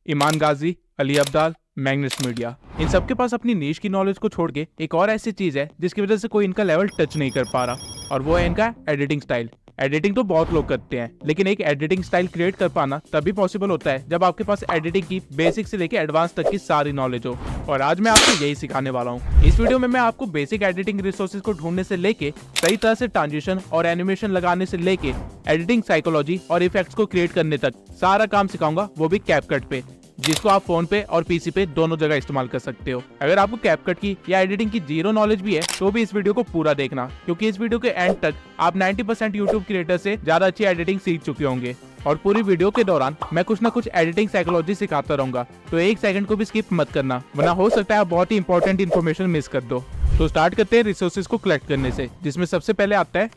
ईमान गाजी, Ali Abdal, Magnus media, इन सबके पास अपनी नीश की नॉलेज को छोड़ के एक और ऐसी चीज है जिसकी वजह से कोई इनका लेवल टच नहीं कर पा रहा, और वो है इनका एडिटिंग स्टाइल। एडिटिंग तो बहुत लोग करते हैं, लेकिन एक एडिटिंग स्टाइल क्रिएट कर पाना तभी पॉसिबल होता है जब आपके पास एडिटिंग की बेसिक से लेकर एडवांस तक की सारी नॉलेज हो, और आज मैं आपको यही सिखाने वाला हूँ। इस वीडियो में मैं आपको बेसिक एडिटिंग रिसोर्सेज को ढूंढने से लेके सही तरह से ट्रांजिशन और एनिमेशन लगाने से लेके एडिटिंग साइकोलॉजी और इफेक्ट्स को क्रिएट करने तक सारा काम सिखाऊंगा, वो भी कैपकट पे, जिसको आप फोन पे और पीसी पे दोनों जगह इस्तेमाल कर सकते हो। अगर आपको कैपकट की या एडिटिंग की जीरो नॉलेज भी है तो भी इस वीडियो को पूरा देखना, क्योंकि इस वीडियो के एंड तक आप 90% यूट्यूब क्रिएटर से ज्यादा अच्छी एडिटिंग सीख चुके होंगे, और पूरी वीडियो के दौरान मैं कुछ ना कुछ एडिटिंग साइकोलॉजी सिखाता रहूंगा, तो एक सेकंड को भी स्किप मत करना, वरना हो सकता है आप बहुत ही इंपॉर्टेंट इन्फॉर्मेशन मिस कर दो। तो स्टार्ट करते हैं रिसोर्सेज को कलेक्ट करने से, जिसमें सबसे पहले आता है,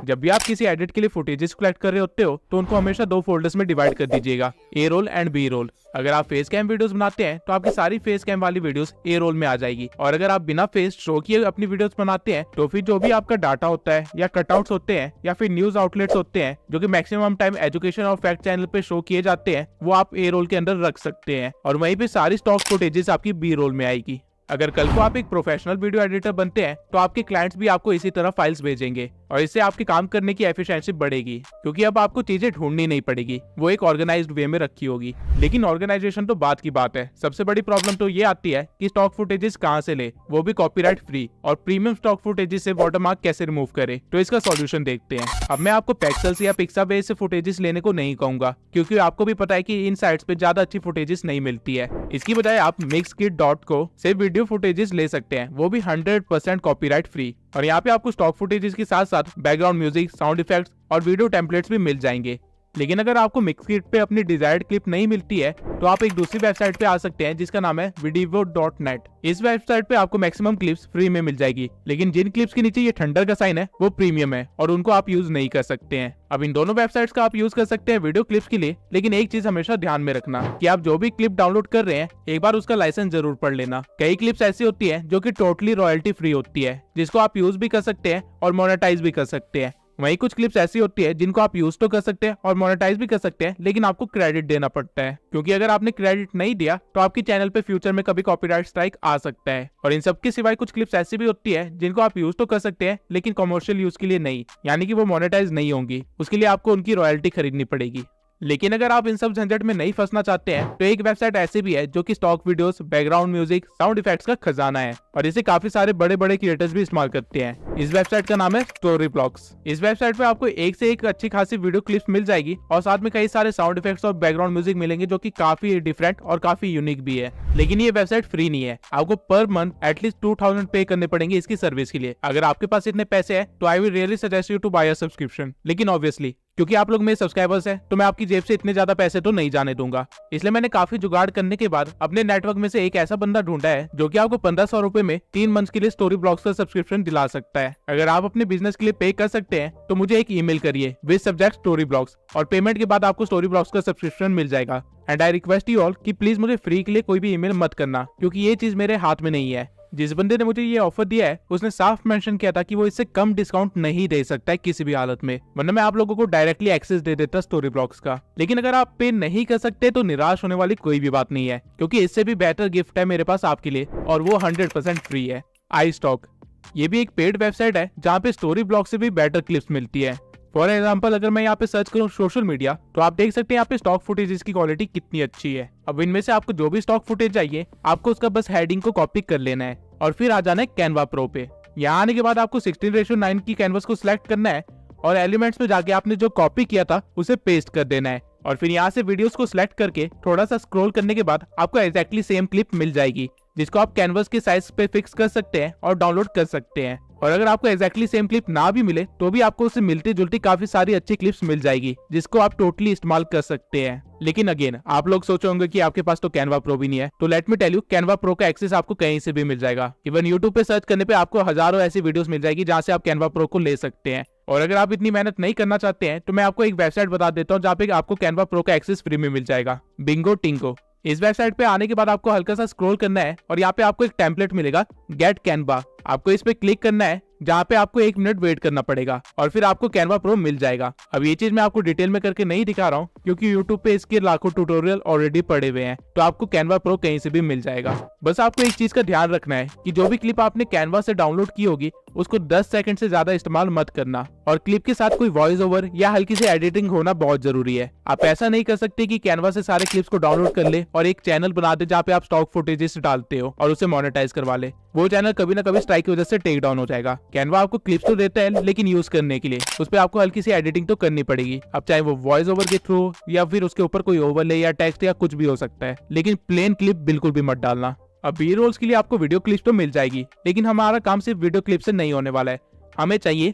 जब भी आप किसी एडिट के लिए फुटेजेस कलेक्ट कर रहे होते हो तो उनको हमेशा दो फोल्डर्स में डिवाइड कर दीजिएगा, ए रोल एंड बी रोल। अगर आप फेस कैम वीडियोस बनाते हैं तो आपकी सारी फेस कैम वाली वीडियोस ए रोल में आ जाएगी, और अगर आप बिना फेस शो किए अपनी वीडियोस बनाते हैं तो फिर जो भी आपका डाटा होता है या कटआउट्स होते हैं या फिर न्यूज आउटलेट्स होते हैं जो कि मैक्सिमम टाइम एजुकेशन और फैक्ट चैनल पे शो किए जाते हैं, वो आप ए रोल के अंदर रख सकते हैं, और वहीं पे सारी स्टॉक फुटेजेस आपकी बी रोल में आएगी। अगर कल को आप एक प्रोफेशनल वीडियो एडिटर बनते हैं तो आपके क्लाइंट्स भी आपको इसी तरह फाइल्स भेजेंगे, और इससे आपके काम करने की एफिशिएंसी बढ़ेगी, क्योंकि अब आपको चीजें ढूंढनी नहीं पड़ेगी, वो एक ऑर्गेनाइज्ड वे में रखी होगी। लेकिन ऑर्गेनाइजेशन तो बात की बात है, सबसे बड़ी प्रॉब्लम तो ये आती है कि स्टॉक फुटेजेस कहाँ से ले, वो भी कॉपीराइट फ्री, और प्रीमियम स्टॉक फुटेजेस से वाटरमार्क कैसे रिमूव करे। तो इसका सॉल्यूशन देखते हैं। अब मैं आपको पेक्सल्स या पिक्साबेस से फुटेजेस लेने को नहीं कहूंगा, क्योंकि आपको भी पता है कि इन साइट्स पे ज्यादा अच्छी फुटेजेस नहीं मिलती है। इसकी बजाय आप mixkit.co से वीडियो फुटेजेस ले सकते हैं, वो भी 100% कॉपीराइट फ्री, और यहाँ पे आपको स्टॉक फुटेजेस के साथ साथ बैकग्राउंड म्यूजिक, साउंड इफेक्ट्स और वीडियो टेम्पलेट्स भी मिल जाएंगे। लेकिन अगर आपको मिक्सकिट पे अपनी डिजायर्ड क्लिप नहीं मिलती है तो आप एक दूसरी वेबसाइट पे आ सकते हैं जिसका नाम है videvo.net। इस वेबसाइट पे आपको मैक्सिमम क्लिप्स फ्री में मिल जाएगी, लेकिन जिन क्लिप्स के नीचे ये थंडर का साइन है वो प्रीमियम है और उनको आप यूज नहीं कर सकते हैं। अब इन दोनों वेबसाइट्स का आप यूज कर सकते हैं वीडियो क्लिप्स के लिए, लेकिन एक चीज हमेशा ध्यान में रखना कि आप जो भी क्लिप डाउनलोड कर रहे हैं एक बार उसका लाइसेंस जरूर पढ़ लेना। कई क्लिप्स ऐसी होती है जो कि टोटली रॉयल्टी फ्री होती है, जिसको आप यूज भी कर सकते हैं और मोनेटाइज भी कर सकते हैं। वहीं कुछ क्लिप्स ऐसी होती है जिनको आप यूज तो कर सकते हैं और मोनेटाइज भी कर सकते हैं, लेकिन आपको क्रेडिट देना पड़ता है, क्योंकि अगर आपने क्रेडिट नहीं दिया तो आपके चैनल पे फ्यूचर में कभी कॉपीराइट स्ट्राइक आ सकता है। और इन सब के सिवाय कुछ क्लिप्स ऐसी भी होती है जिनको आप यूज तो कर सकते हैं लेकिन कमर्शियल यूज के लिए नहीं, यानी कि वो मोनेटाइज नहीं होंगी, उसके लिए आपको उनकी रॉयल्टी खरीदनी पड़ेगी। लेकिन अगर आप इन सब झंझट में नहीं फंसना चाहते हैं तो एक वेबसाइट ऐसी भी है जो कि stock videos, background music, sound effects का खजाना है, और इसे काफी सारे बड़े बड़े क्रिएटर्स भी इस्तेमाल करते हैं। इस वेबसाइट का नाम है स्टोरीब्लॉक्स। इस वेबसाइट पे आपको एक से एक अच्छी खासी वीडियो क्लिप्स मिल जाएगी, और साथ में कई सारे साउंड इफेक्ट्स और बैकग्राउंड म्यूजिक मिलेंगे जो कि काफी डिफरेंट और काफी यूनिक भी है। लेकिन ये वेबसाइट फ्री नहीं है, आपको पर मंथ एटलीस्ट 2000 पे करने पड़ेंगे इसकी सर्विस के लिए। अगर आपके पास इतने पैसे हैं तो I will really suggest you to buy a subscription, लेकिन ऑब्वियसली क्योंकि आप लोग मेरे सब्सक्राइबर्स हैं तो मैं आपकी जेब से इतने ज्यादा पैसे तो नहीं जाने दूंगा, इसलिए मैंने काफी जुगाड़ करने के बाद अपने नेटवर्क में से एक ऐसा बंदा ढूंढा है जो कि आपको 1500 रुपए में 3 मंथ के लिए स्टोरी ब्लॉग्स का सब्सक्रिप्शन दिला सकता है। अगर आप अपने बिजनेस के लिए पे कर सकते हैं तो मुझे एक ईमेल करिए विद सब्जेक्ट स्टोरी ब्लॉग्स, और पेमेंट के बाद आपको स्टोरी ब्लॉग्स का सब्सक्रिप्शन मिल जाएगा। And I request you all कि प्लीज मुझे फ्री के लिए कोई भी ईमेल मत करना, क्योंकि ये चीज मेरे हाथ में नहीं है। जिस बंदे ने मुझे ये ऑफर दिया है उसने साफ मेंशन किया था कि वो इससे कम डिस्काउंट नहीं दे सकता है किसी भी हालत में, वरना मैं आप लोगों को डायरेक्टली एक्सेस दे देता स्टोरी ब्लॉग्स का। लेकिन अगर आप पे नहीं कर सकते तो निराश होने वाली कोई भी बात नहीं है, क्योंकि इससे भी बेहतर गिफ्ट है मेरे पास आपके लिए, और वो 100% फ्री है। आई स्टॉक, ये भी एक पेड वेबसाइट है जहाँ पे स्टोरी ब्लॉग से भी बेटर क्लिप्स मिलती है। फॉर एग्जाम्पल अगर मैं यहाँ पे सर्च करूँ सोशल मीडिया तो आप देख सकते हैं यहाँ पे स्टॉक फुटेजेस की क्वालिटी कितनी अच्छी है। अब इनमें से आपको जो भी स्टॉक फुटेज चाहिए आपको उसका बस हेडिंग को कॉपी कर लेना है और फिर आ जाना है कैनवा प्रो पे। यहाँ आने के बाद आपको 16:9 की कैनवस को सिलेक्ट करना है और एलिमेंट्स में जाके आपने जो कॉपी किया था उसे पेस्ट कर देना है, और फिर यहाँ से वीडियोस को सिलेक्ट करके थोड़ा सा स्क्रॉल करने के बाद आपको एग्जैक्टली सेम क्लिप मिल जाएगी, जिसको आप कैनवस के साइज पे फिक्स कर सकते हैं और डाउनलोड कर सकते हैं। और अगर आपको एग्जैक्टली सेम क्लिप ना भी मिले तो भी आपको उससे मिलती जुलती काफी सारी अच्छी क्लिप्स मिल जाएगी, जिसको आप टोटली इस्तेमाल कर सकते हैं। लेकिन अगेन आप लोग सोचे होंगे कि आपके पास तो कैनवा प्रो भी नहीं है, तो let me tell you Canva pro का एक्सेस आपको कहीं से भी मिल जाएगा। इवन यूट्यूब पे सर्च करने पे आपको हजारों ऐसी वीडियोस मिल जाएगी जहाँ से आप कैनवा प्रो को ले सकते हैं। और अगर आप इतनी मेहनत नहीं करना चाहते हैं तो मैं आपको एक वेबसाइट बता देता हूँ जहाँ पे आपको कैनवा प्रो का एक्सेस फ्री में मिल जाएगा, बिंगो टिंगो। इस वेबसाइट पे आने के बाद आपको हल्का सा स्क्रॉल करना है और यहाँ पे आपको एक टेम्पलेट मिलेगा गेट कैनवा। आपको इस पे क्लिक करना है, जहाँ पे आपको 1 मिनट वेट करना पड़ेगा और फिर आपको कैनवा प्रो मिल जाएगा। अब ये चीज मैं आपको डिटेल में करके नहीं दिखा रहा हूँ क्योंकि यूट्यूब पे इसके लाखों ट्यूटोरियल ऑलरेडी पड़े हुए हैं, तो आपको कैनवा प्रो कहीं से भी मिल जाएगा। बस आपको एक चीज का ध्यान रखना है कि जो भी क्लिप आपने कैनवा से डाउनलोड की होगी उसको 10 सेकंड से ज्यादा इस्तेमाल मत करना, और क्लिप के साथ कोई वॉइस ओवर या हल्की सी एडिटिंग होना बहुत जरूरी है। आप ऐसा नहीं कर सकते कि कैनवा से सारे क्लिप्स को डाउनलोड कर ले और एक चैनल बना दे जहाँ पे आप स्टॉक फुटेजेस डालते हो और उसे मोनेटाइज करवा ले। वो चैनल कभी ना कभी स्ट्राइक की वजह से टेक डाउन हो जाएगा। कैनवा आपको क्लिप्स तो देता है, लेकिन यूज करने के लिए उस पर आपको हल्की सी एडिटिंग तो करनी पड़ेगी। अब चाहे वो वॉइस ओवर के थ्रू या फिर उसके ऊपर कोई ओवरले या टेक्स्ट या कुछ भी हो सकता है, लेकिन प्लेन क्लिप बिल्कुल भी मत डालना। अब बी रोल्स के लिए आपको वीडियो क्लिप्स तो मिल जाएगी, लेकिन हमारा काम सिर्फ वीडियो क्लिप से नहीं होने वाला है। हमें चाहिए,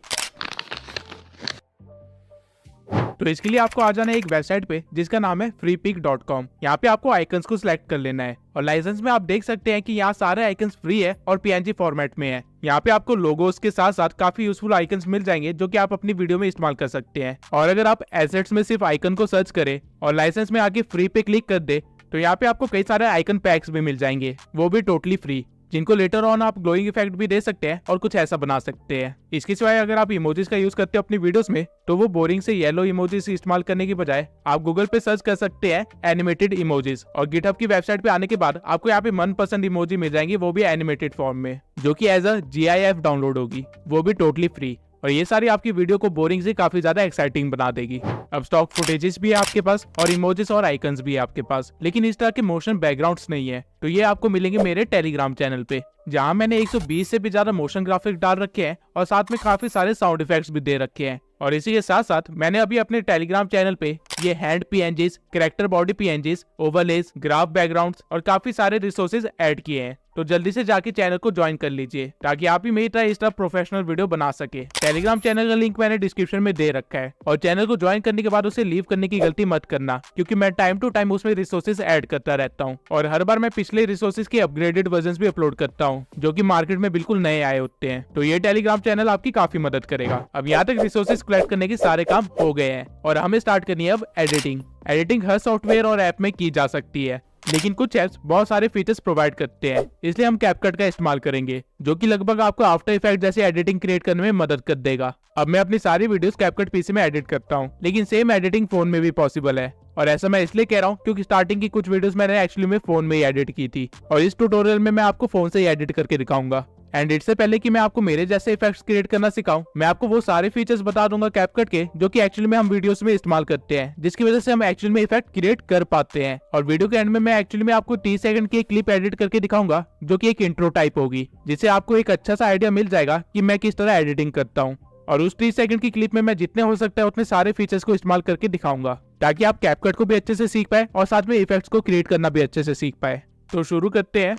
तो इसके लिए आपको आ जाना है एक वेबसाइट पे जिसका नाम है freepik.com। यहाँ पे आपको आइकन्स को सिलेक्ट कर लेना है और लाइसेंस में आप देख सकते हैं कि यहाँ सारे आइकन्स फ्री है और PNG फॉर्मेट में है। यहाँ पे आपको लोगोस के साथ साथ काफी यूजफुल आइकन्स मिल जाएंगे जो कि आप अपनी वीडियो में इस्तेमाल कर सकते हैं। और अगर आप एसेट्स में सिर्फ आइकन को सर्च करें और लाइसेंस में आके फ्री पे क्लिक कर दे तो यहाँ पे आपको कई सारे आइकन पैक्स भी मिल जाएंगे, वो भी टोटली फ्री, जिनको लेटर ऑन आप ग्लोइंग इफेक्ट भी दे सकते हैं और कुछ ऐसा बना सकते हैं। इसके सिवाय अगर आप इमोजीज का यूज करते हो अपनी वीडियोस में तो वो बोरिंग से येलो इमोजीज इस्तेमाल करने की बजाय आप गूगल पे सर्च कर सकते हैं एनिमेटेड इमोजीज, और गिटहब की वेबसाइट पे आने के बाद आपको यहाँ पे मनपसंद इमोजी मिल जाएंगी, वो भी एनिमेटेड फॉर्म में, जो कि एज अ GIF डाउनलोड होगी, वो भी टोटली फ्री। और ये सारी आपकी वीडियो को बोरिंग से काफी ज्यादा एक्साइटिंग बना देगी। अब स्टॉक फुटेजेस भी है आपके पास और इमोजीज और आइकन्स भी है आपके पास, लेकिन इस तरह के मोशन बैकग्राउंड्स नहीं है। तो ये आपको मिलेंगे मेरे टेलीग्राम चैनल पे, जहाँ मैंने 120 से भी ज्यादा मोशन ग्राफिक डाल रखे हैं और साथ में काफी सारे साउंड इफेक्ट्स भी दे रखे हैं। और इसी के साथ साथ मैंने अभी अपने टेलीग्राम चैनल पे ये hand PNGs, character body PNGs, overlays, graph backgrounds और काफी सारे रिसोर्सेज ऐड किए हैं। तो जल्दी से जाके चैनल को ज्वाइन कर लीजिए ताकि आप भी मेरी तरह इस तरह प्रोफेशनल वीडियो बना सके। टेलीग्राम चैनल का लिंक मैंने डिस्क्रिप्शन में दे रखा है, और चैनल को ज्वाइन करने के बाद उसे लीव करने की गलती मत करना, क्योंकि मैं टाइम टू टाइम उसमें रिसोर्सेज ऐड करता रहता हूँ और हर बार मैं पिछले रिसोर्सेज के अपग्रेडेड वर्जन भी अपलोड करता हूँ जो कि मार्केट में बिल्कुल नए आए होते हैं। तो ये टेलीग्राम चैनल आपकी काफी मदद करेगा। अब यहाँ तक रिसोर्सेज कलेक्ट करने के सारे काम हो गए हैं और हमें स्टार्ट करनी है अब एडिटिंग। एडिटिंग हर सॉफ्टवेयर और ऐप में की जा सकती है, लेकिन कुछ ऐप्स बहुत सारे फीचर्स प्रोवाइड करते हैं, इसलिए हम कैपकट का इस्तेमाल करेंगे, जो कि लगभग आपको आफ्टर इफेक्ट जैसे एडिटिंग क्रिएट करने में मदद कर देगा। अब मैं अपनी सारी वीडियोस कैपकट PC में एडिट करता हूँ, लेकिन सेम एडिटिंग फोन में भी पॉसिबल है। और ऐसा मैं इसलिए कह रहा हूँ क्योंकि स्टार्टिंग की कुछ वीडियोस मैंने एक्चुअली में फोन में ही एडिट की थी, और इस ट्यूटोरियल में मैं आपको फोन से ही एडिट करके दिखाऊंगा। एंड इससे पहले कि मैं आपको मेरे जैसे इफेक्ट्स क्रिएट करना सिखाऊं, मैं आपको वो सारे फीचर्स बता दूंगा कैपकट के जो कि एक्चुअली में हम वीडियोस में इस्तेमाल करते हैं, जिसकी वजह से हम एक्चुअली में इफेक्ट क्रिएट कर पाते हैं। और वीडियो के एंड में मैं एक्चुअली में आपको 30 सेकंड की एक क्लिप एडिट करके दिखाऊंगा जो कि एक इंट्रो टाइप होगी, जिससे आपको एक अच्छा सा आइडिया मिल जाएगा कि मैं किस तरह एडिटिंग करता हूँ। और उस 30 सेकंड की क्लिप में मैं जितने हो सकता है उतने सारे फीचर्स को इस्तेमाल करके दिखाऊंगा, ताकि आप कैपकट को भी अच्छे से सीख पाए और साथ में इफेक्ट्स को क्रिएट करना भी अच्छे से सीख पाए। तो शुरू करते हैं।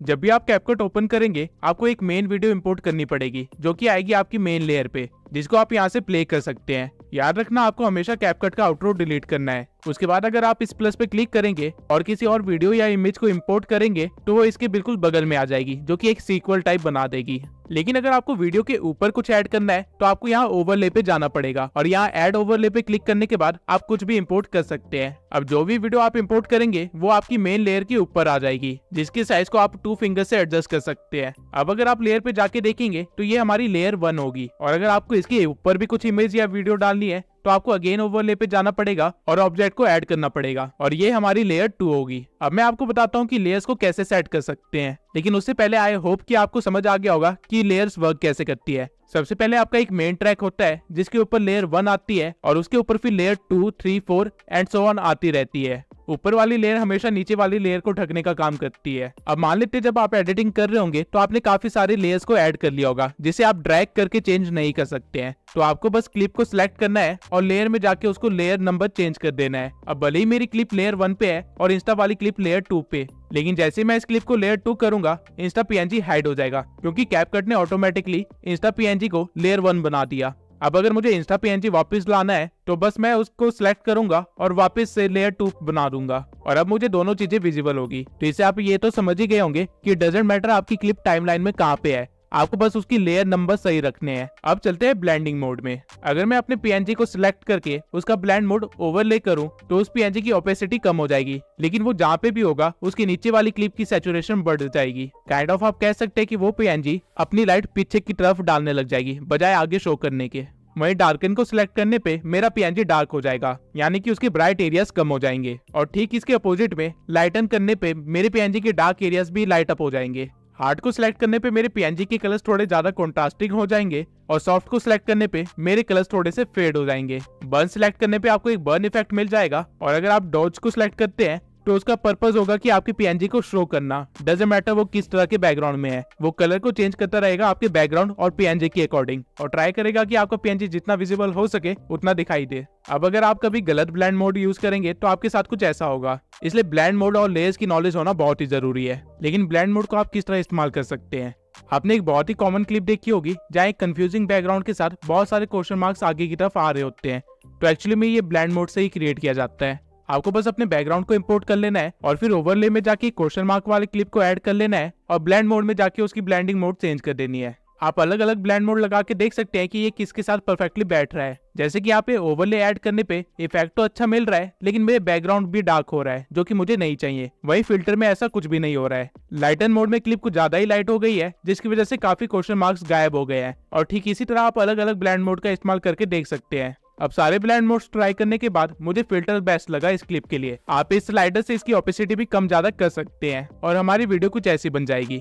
जब भी आप कैपकट ओपन करेंगे आपको एक मेन वीडियो इंपोर्ट करनी पड़ेगी, जो कि आएगी आपकी मेन लेयर पे, जिसको आप यहाँ से प्ले कर सकते हैं। याद रखना आपको हमेशा कैपकट का आउटरो डिलीट करना है। उसके बाद अगर आप इस प्लस पे क्लिक करेंगे और किसी और वीडियो या इमेज को इंपोर्ट करेंगे तो वो इसके बिल्कुल बगल में आ जाएगी, जो कि एक सीक्वल टाइप बना देगी। लेकिन अगर आपको वीडियो के ऊपर कुछ ऐड करना है तो आपको यहाँ ओवरले पे जाना पड़ेगा, और यहाँ ऐड ओवरले पे क्लिक करने के बाद आप कुछ भी इंपोर्ट कर सकते हैं। अब जो भी वीडियो आप इंपोर्ट करेंगे वो आपकी मेन लेयर के ऊपर आ जाएगी, जिसके साइज को आप 2 फिंगर से एडजस्ट कर सकते हैं। अब अगर आप लेयर पे जाके देखेंगे तो ये हमारी लेयर 1 होगी, और अगर आपको इसके ऊपर भी कुछ इमेज या वीडियो डालनी है तो आपको अगेन ओवरले पे जाना पड़ेगा और ऑब्जेक्ट को ऐड करना पड़ेगा, और ये हमारी लेयर 2 होगी। अब मैं आपको बताता हूँ कि लेयर्स को कैसे सेट कर सकते हैं, लेकिन उससे पहले आई होप कि आपको समझ आ गया होगा कि लेयर्स वर्क कैसे करती है। सबसे पहले आपका एक मेन ट्रैक होता है जिसके ऊपर लेयर 1 आती है, और उसके ऊपर फिर लेयर 2, 3, 4 एंड सो ऑन आती रहती है। ऊपर वाली लेयर हमेशा नीचे वाली लेयर को ढकने का काम करती है। अब मान लेते जब आप एडिटिंग कर रहे होंगे तो आपने काफी सारे लेयर्स को ऐड कर लिया होगा, जिसे आप ड्रैग करके चेंज नहीं कर सकते हैं। तो आपको बस क्लिप को सिलेक्ट करना है और लेयर में जाके उसको लेयर नंबर चेंज कर देना है। अब भले ही मेरी क्लिप लेयर 1 पे है और इंस्टा वाली क्लिप लेयर 2 पे, लेकिन जैसे मैं इस क्लिप को लेयर 2 करूंगा इंस्टा PNG हाइड हो जाएगा, क्योंकि कैपकट ने ऑटोमेटिकली इंस्टा PNG को लेयर 1 बना दिया। अब अगर मुझे इंस्टा PNG वापस लाना है तो बस मैं उसको सिलेक्ट करूंगा और वापस से लेयर 2 बना दूंगा, और अब मुझे दोनों चीजें विजिबल होगी। तो इससे आप ये तो समझ ही गए होंगे कि डजंट मैटर आपकी क्लिप टाइमलाइन में कहाँ पे है, आपको बस उसकी लेयर नंबर सही रखने हैं। अब चलते हैं ब्लेंडिंग मोड में। अगर मैं अपने पीएनजी को सिलेक्ट करके उसका ब्लेंड मोड ओवरले करूं तो उस पीएनजी की ओपेसिटी कम हो जाएगी, लेकिन वो जहाँ पे भी होगा उसके नीचे वाली क्लिप की सैचुरेशन बढ़ जाएगी। काइंड ऑफ आप कह सकते हैं कि वो पीएनजी अपनी लाइट पीछे की तरफ डालने लग जाएगी बजाय आगे शो करने के। वहीं डार्कन को सिलेक्ट करने पे मेरा पीएनजी डार्क हो जाएगा, यानी कि उसके ब्राइट एरियाज कम हो जाएंगे। और ठीक इसके अपोजिट में लाइटन करने पे मेरे पीएनजी के डार्क एरियाज भी लाइट अप हो जाएंगे। हार्ड को सिलेक्ट करने पे मेरे पीएनजी के कलर्स थोड़े ज्यादा कॉन्ट्रास्टिंग हो जाएंगे और सॉफ्ट को सिलेक्ट करने पे मेरे कलर्स थोड़े से फेड हो जाएंगे। बर्न सिलेक्ट करने पे आपको एक बर्न इफेक्ट मिल जाएगा और अगर आप डॉज को सिलेक्ट करते हैं तो उसका पर्पस होगा कि आपके पीएनजी को शो करना। डजंट मैटर वो किस तरह के बैकग्राउंड में है, वो कलर को चेंज करता रहेगा आपके बैकग्राउंड और पीएनजी के अकॉर्डिंग और ट्राई करेगा कि आपका पीएनजी जितना विजिबल हो सके उतना दिखाई दे। अब अगर आप कभी गलत ब्लेंड मोड यूज करेंगे तो आपके साथ कुछ ऐसा होगा। इसलिए ब्लेंड मोड और लेयर्स की नॉलेज होना बहुत ही जरूरी है। लेकिन ब्लेंड मोड को आप किस तरह इस्तेमाल कर सकते हैं? आपने एक बहुत ही कॉमन क्लिप देखी होगी जहाँ एक कंफ्यूजिंग बैकग्राउंड के साथ बहुत सारे क्वेश्चन मार्क्स आगे की तरफ आ रहे होते हैं। तो एक्चुअली में ये ब्लेंड मोड से ही क्रिएट किया जाता है। आपको बस अपने बैकग्राउंड को इंपोर्ट कर लेना है और फिर ओवरले में जाके क्वेश्चन मार्क वाले क्लिप को ऐड कर लेना है और ब्लेंड मोड में जाके उसकी ब्लेंडिंग मोड चेंज कर देनी है। आप अलग अलग ब्लेंड मोड लगा के देख सकते हैं कि ये किसके साथ परफेक्टली बैठ रहा है। जैसे कि यहाँ पे ओवरले ऐड करने पे इफेक्ट तो अच्छा मिल रहा है, लेकिन मेरे बैकग्राउंड भी डार्क हो रहा है जो कि मुझे नहीं चाहिए। वही फिल्टर में ऐसा कुछ भी नहीं हो रहा है। लाइटन मोड में क्लिप कुछ ज्यादा ही लाइट हो गई है, जिसकी वजह से काफी क्वेश्चन मार्क्स गायब हो गए हैं। और ठीक इसी तरह आप अलग अलग ब्लेंड मोड का इस्तेमाल करके देख सकते हैं। अब सारे ब्लेंड मोड्स ट्राई करने के बाद मुझे फिल्टर बेस्ट लगा इस क्लिप के लिए। आप इस स्लाइडर से इसकी ओपेसिटी भी कम ज्यादा कर सकते हैं और हमारी वीडियो कुछ ऐसी बन जाएगी।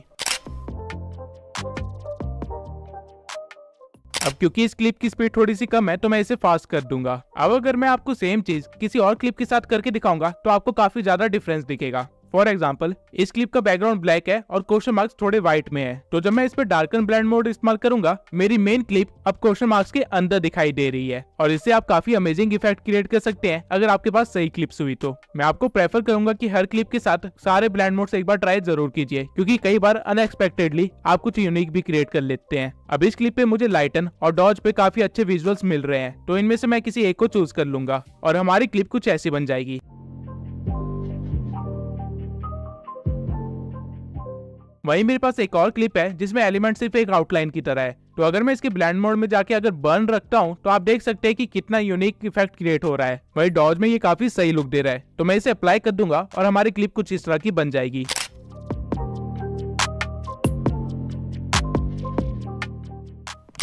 अब क्योंकि इस क्लिप की स्पीड थोड़ी सी कम है तो मैं इसे फास्ट कर दूंगा। अब अगर मैं आपको सेम चीज किसी और क्लिप के साथ करके दिखाऊंगा तो आपको काफी ज्यादा डिफरेंस दिखेगा। फॉर एग्जाम्पल, इस क्लिप का बैकग्राउंड ब्लैक है और क्वेश्चन मार्क्स थोड़े व्हाइट में है, तो जब मैं इस पर डार्कन ब्लेंड मोड इस्तेमाल करूंगा मेरी मेन क्लिप अब क्वेश्चन मार्क्स के अंदर दिखाई दे रही है और इससे आप काफी अमेजिंग इफेक्ट क्रिएट कर सकते हैं अगर आपके पास सही क्लिप्स हुई तो। मैं आपको प्रेफर करूंगा कि हर क्लिप के साथ सारे ब्लेंड मोड्स एक बार ट्राई जरूर कीजिए, क्योंकि कई बार अनएक्सपेक्टेडली आप कुछ यूनिक भी क्रिएट कर लेते हैं। अब इस क्लिप पे मुझे लाइटन और डॉज पे काफी अच्छे विजुअल्स मिल रहे हैं, तो इनमें से मैं किसी एक को चूज कर लूंगा और हमारी क्लिप कुछ ऐसी बन जाएगी। वहीं मेरे पास एक और क्लिप है जिसमें एलिमेंट सिर्फ एक आउटलाइन की तरह है, तो अगर मैं इसके ब्लेंड मोड में जाके अगर बर्न रखता हूं तो आप देख सकते हैं कि कितना यूनिक इफेक्ट क्रिएट हो रहा है। वहीं डॉज में ये काफी सही लुक दे रहा है, तो मैं इसे अप्लाई कर दूंगा और हमारी क्लिप कुछ इस तरह की बन जाएगी।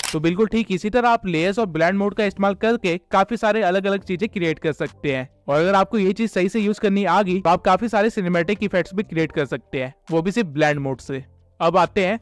तो बिल्कुल ठीक इसी तरह आप लेयर्स और ब्लेंड मोड का इस्तेमाल करके काफी सारे अलग अलग चीजें क्रिएट कर सकते हैं। और अगर आपको ये चीज सही से यूज करनी आ गई तो आप काफी सारे सिनेमैटिक इफेक्ट्स भी क्रिएट कर सकते हैं, वो भी सिर्फ ब्लेंड मोड से। अब आते हैं,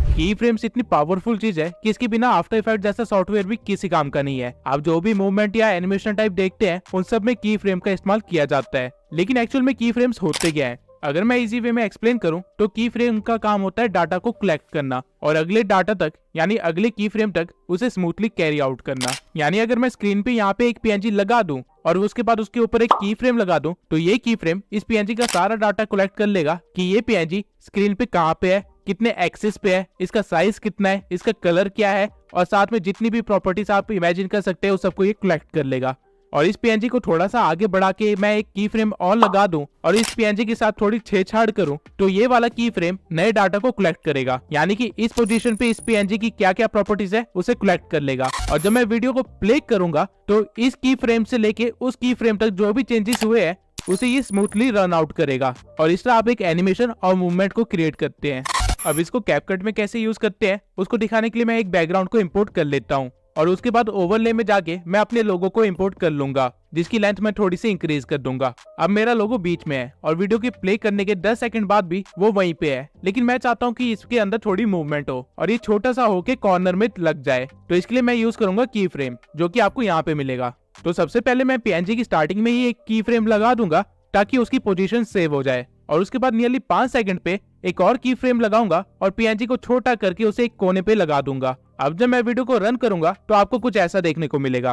की फ्रेम्स इतनी पावरफुल चीज है कि इसके बिना आफ्टर इफेक्ट जैसा सॉफ्टवेयर भी किसी काम का नहीं है। आप जो भी मूवमेंट या एनिमेशन टाइप देखते हैं उन सब में की फ्रेम का इस्तेमाल किया जाता है, लेकिन एक्चुअल में की फ्रेम्स होते क्या है? अगर मैं इजी वे में एक्सप्लेन करूं तो की फ्रेम का काम होता है डाटा को कलेक्ट करना और अगले डाटा तक यानी अगले की फ्रेम तक उसे स्मूथली कैरी आउट करना। यानी अगर मैं स्क्रीन पे यहाँ पे एक पीएनजी लगा दूं और उसके बाद उसके ऊपर एक की फ्रेम लगा दूं तो ये की फ्रेम इस पीएनजी का सारा डाटा कलेक्ट कर लेगा कि ये पीएनजी स्क्रीन पे कहाँ पे है, कितने एक्सिस पे है, इसका साइज कितना है, इसका कलर क्या है और साथ में जितनी भी प्रॉपर्टीज आप इमेजिन कर सकते हैं उस सबको ये कलेक्ट कर लेगा। और इस पीएनजी को थोड़ा सा आगे बढ़ा के मैं एक की फ्रेम और लगा दूं और इस पीएनजी के साथ थोड़ी छेड़छाड़ करूं तो ये वाला की फ्रेम नए डाटा को कलेक्ट करेगा, यानी कि इस पोजीशन पे इस पीएनजी की क्या क्या प्रॉपर्टीज है उसे कलेक्ट कर लेगा। और जब मैं वीडियो को प्ले करूंगा तो इस की फ्रेम से लेके उस की फ्रेम तक जो भी चेंजेस हुए हैं उसे ये स्मूथली रन आउट करेगा और इस तरह आप एक एनिमेशन और मूवमेंट को क्रिएट करते हैं। अब इसको कैपकट में कैसे यूज करते हैं उसको दिखाने के लिए मैं एक बैकग्राउंड को इम्पोर्ट कर लेता हूँ और उसके बाद ओवरले में जाके मैं अपने लोगो को इंपोर्ट कर लूंगा, जिसकी लेंथ मैं थोड़ी सी इंक्रीज कर दूंगा। अब मेरा लोगो बीच में है और वीडियो के प्ले करने के 10 सेकंड बाद भी वो वहीं पे है, लेकिन मैं चाहता हूँ कि इसके अंदर थोड़ी मूवमेंट हो और ये छोटा सा होके कॉर्नर में लग जाए, तो इसके लिए मैं यूज करूंगा की फ्रेम, जो कि आपको यहाँ पे मिलेगा। तो सबसे पहले मैं पीएनजी की स्टार्टिंग में ही एक की फ्रेम लगा दूंगा ताकि उसकी पोजीशन सेव हो जाए और उसके बाद नियरली 5 सेकंड पे एक और की फ्रेम लगाऊंगा और पीएनजी को छोटा करके उसे एक कोने पे लगा दूंगा। अब जब मैं वीडियो को रन करूंगा तो आपको कुछ ऐसा देखने को मिलेगा।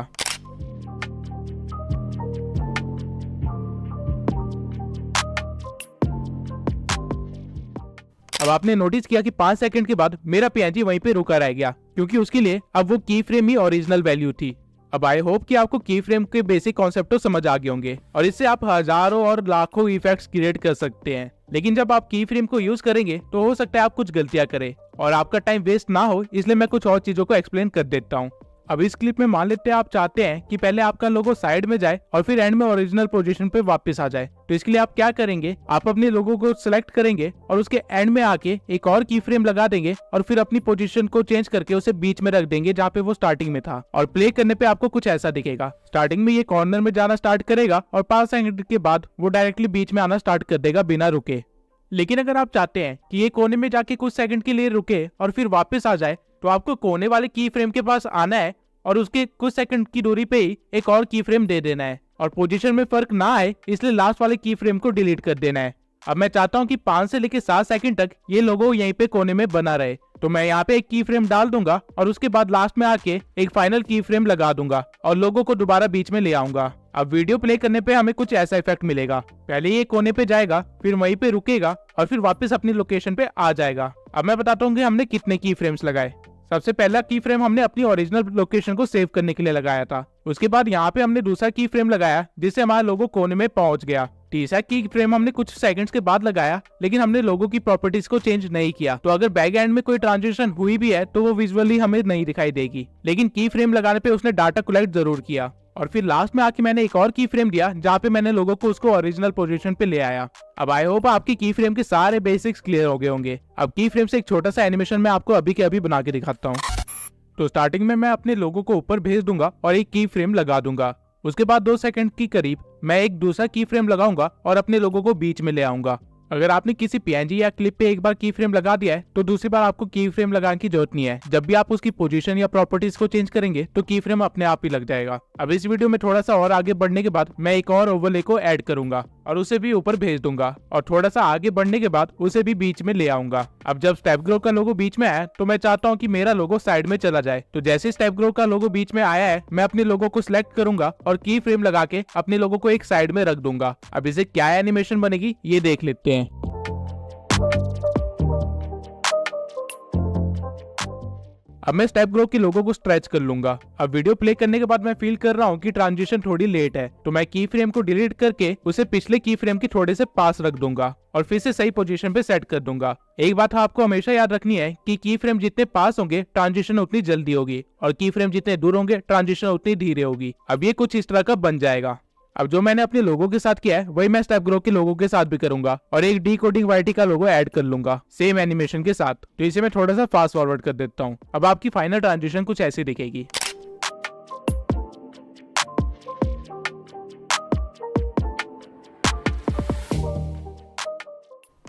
अब आपने नोटिस किया कि 5 सेकंड के बाद मेरा पीएनजी वहीं पे रुका रह गया, क्योंकि उसके लिए अब वो की फ्रेम ही ओरिजिनल वैल्यू थी। अब आई होप कि आपको की फ्रेम के बेसिक कॉन्सेप्ट तो समझ आ गए होंगे और इससे आप हजारों और लाखों इफेक्ट्स क्रिएट कर सकते हैं। लेकिन जब आप की फ्रेम को यूज करेंगे तो हो सकता है आप कुछ गलतियां करें और आपका टाइम वेस्ट ना हो, इसलिए मैं कुछ और चीजों को एक्सप्लेन कर देता हूँ। अब इस क्लिप में मान लेते हैं आप चाहते हैं कि पहले आपका लोगो साइड में जाए और फिर एंड में ओरिजिनल पोजीशन पे वापस आ जाए। तो इसके लिए आप क्या करेंगे, आप अपने लोगो को सिलेक्ट करेंगे और उसके एंड में आके एक और की फ्रेम लगा देंगे और फिर अपनी पोजीशन को चेंज करके उसे बीच में रख देंगे जहाँ पे वो स्टार्टिंग में था। और प्ले करने पे आपको कुछ ऐसा दिखेगा। स्टार्टिंग में ये कॉर्नर में जाना स्टार्ट करेगा और 5 सेकंड के बाद वो डायरेक्टली बीच में आना स्टार्ट कर देगा बिना रुके। लेकिन अगर आप चाहते हैं कि ये कोने में जाके कुछ सेकंड के लिए रुके और फिर वापस आ जाए, तो आपको कोने वाले की फ्रेम के पास आना है और उसके कुछ सेकंड की दूरी पे ही एक और की फ्रेम दे देना है और पोजीशन में फर्क ना आए इसलिए लास्ट वाले की फ्रेम को डिलीट कर देना है। अब मैं चाहता हूं कि 5 से लेकर 7 सेकंड तक ये लोगो यहीं पे कोने में बना रहे, तो मैं यहाँ पे एक की फ्रेम डाल दूंगा और उसके बाद लास्ट में आके एक फाइनल की फ्रेम लगा दूंगा और लोगो को दोबारा बीच में ले आऊंगा। अब वीडियो प्ले करने पे हमें कुछ ऐसा इफेक्ट मिलेगा। पहले ये कोने पे जाएगा, फिर वहीं पे रुकेगा और फिर वापस अपनी लोकेशन पे आ जाएगा। अब मैं बताता हूँ कि हमने कितने की फ्रेम्स लगाए। सबसे पहला की फ्रेम हमने अपनी ओरिजिनल लोकेशन को सेव करने के लिए लगाया था। उसके बाद यहाँ पे हमने दूसरा की फ्रेम लगाया जिससे हमारा लोगो कोने में पहुंच गया। तीसरा की फ्रेम हमने कुछ सेकंड्स के बाद लगाया, लेकिन हमने लोगो की प्रॉपर्टीज को चेंज नहीं किया, तो अगर बैक एंड में कोई ट्रांजिशन हुई भी है तो वो विजुअली हमें नहीं दिखाई देगी। लेकिन की फ्रेम लगाने पे उसने डाटा कलेक्ट जरूर किया। और फिर लास्ट में आके मैंने एक और की फ्रेम दिया जहाँ पे मैंने लोगों को उसको ओरिजिनल पोजीशन पे ले आया। अब आई होप आपकी की फ्रेम के सारे बेसिक्स क्लियर हो गए होंगे। अब की फ्रेम से एक छोटा सा एनिमेशन मैं आपको अभी के अभी बना के दिखाता हूँ। तो स्टार्टिंग में मैं अपने लोगो को ऊपर भेज दूंगा और एक की फ्रेम लगा दूंगा। उसके बाद 2 सेकंड की करीब मैं एक दूसरा की फ्रेम लगाऊंगा और अपने लोगो को बीच में ले आऊंगा। अगर आपने किसी पीएनजी या क्लिप पे एक बार की फ्रेम लगा दिया है तो दूसरी बार आपको की फ्रेम लगाने की जरूरत नहीं है। जब भी आप उसकी पोजीशन या प्रॉपर्टीज को चेंज करेंगे तो की फ्रेम अपने आप ही लग जाएगा। अब इस वीडियो में थोड़ा सा और आगे बढ़ने के बाद मैं एक और ओवरले को ऐड करूंगा और उसे भी ऊपर भेज दूंगा और थोड़ा सा आगे बढ़ने के बाद उसे भी बीच में ले आऊंगा। अब जब स्टेप ग्रो का लोगो बीच में आया तो मैं चाहता हूँ कि मेरा लोगो साइड में चला जाए। तो जैसे स्टेप ग्रो का लोगो बीच में आया है, मैं अपने लोगो को सिलेक्ट करूंगा और की फ्रेम लगा के अपने लोगो को एक साइड में रख दूंगा। अब इसे क्या एनिमेशन बनेगी ये देख लेते हैं। अब मैं स्टेप ग्रो के लोगो को स्ट्रेच कर लूंगा। अब वीडियो प्ले करने के बाद मैं फील कर रहा हूँ कि ट्रांजिशन थोड़ी लेट है, तो मैं की फ्रेम को डिलीट करके उसे पिछले की फ्रेम के थोड़े से पास रख दूंगा और फिर से सही पोजीशन पे सेट कर दूंगा। एक बात आपको हमेशा याद रखनी है कि की फ्रेम जितने पास होंगे ट्रांजिशन उतनी जल्दी होगी और की फ्रेम जितने दूर होंगे ट्रांजिशन उतनी धीरे होगी। अब ये कुछ इस तरह का बन जाएगा। अब जो मैंने अपने लोगों के साथ किया है वही मैं स्टेप ग्रो के लोगों के साथ भी करूंगा और एक डिकोडिंग वाईटी का लोगो ऐड कर लूंगा सेम एनिमेशन के साथ। तो इसे मैं थोड़ा सा फास्ट फॉरवर्ड कर देता हूँ। अब आपकी फाइनल ट्रांजिशन कुछ ऐसी दिखेगी।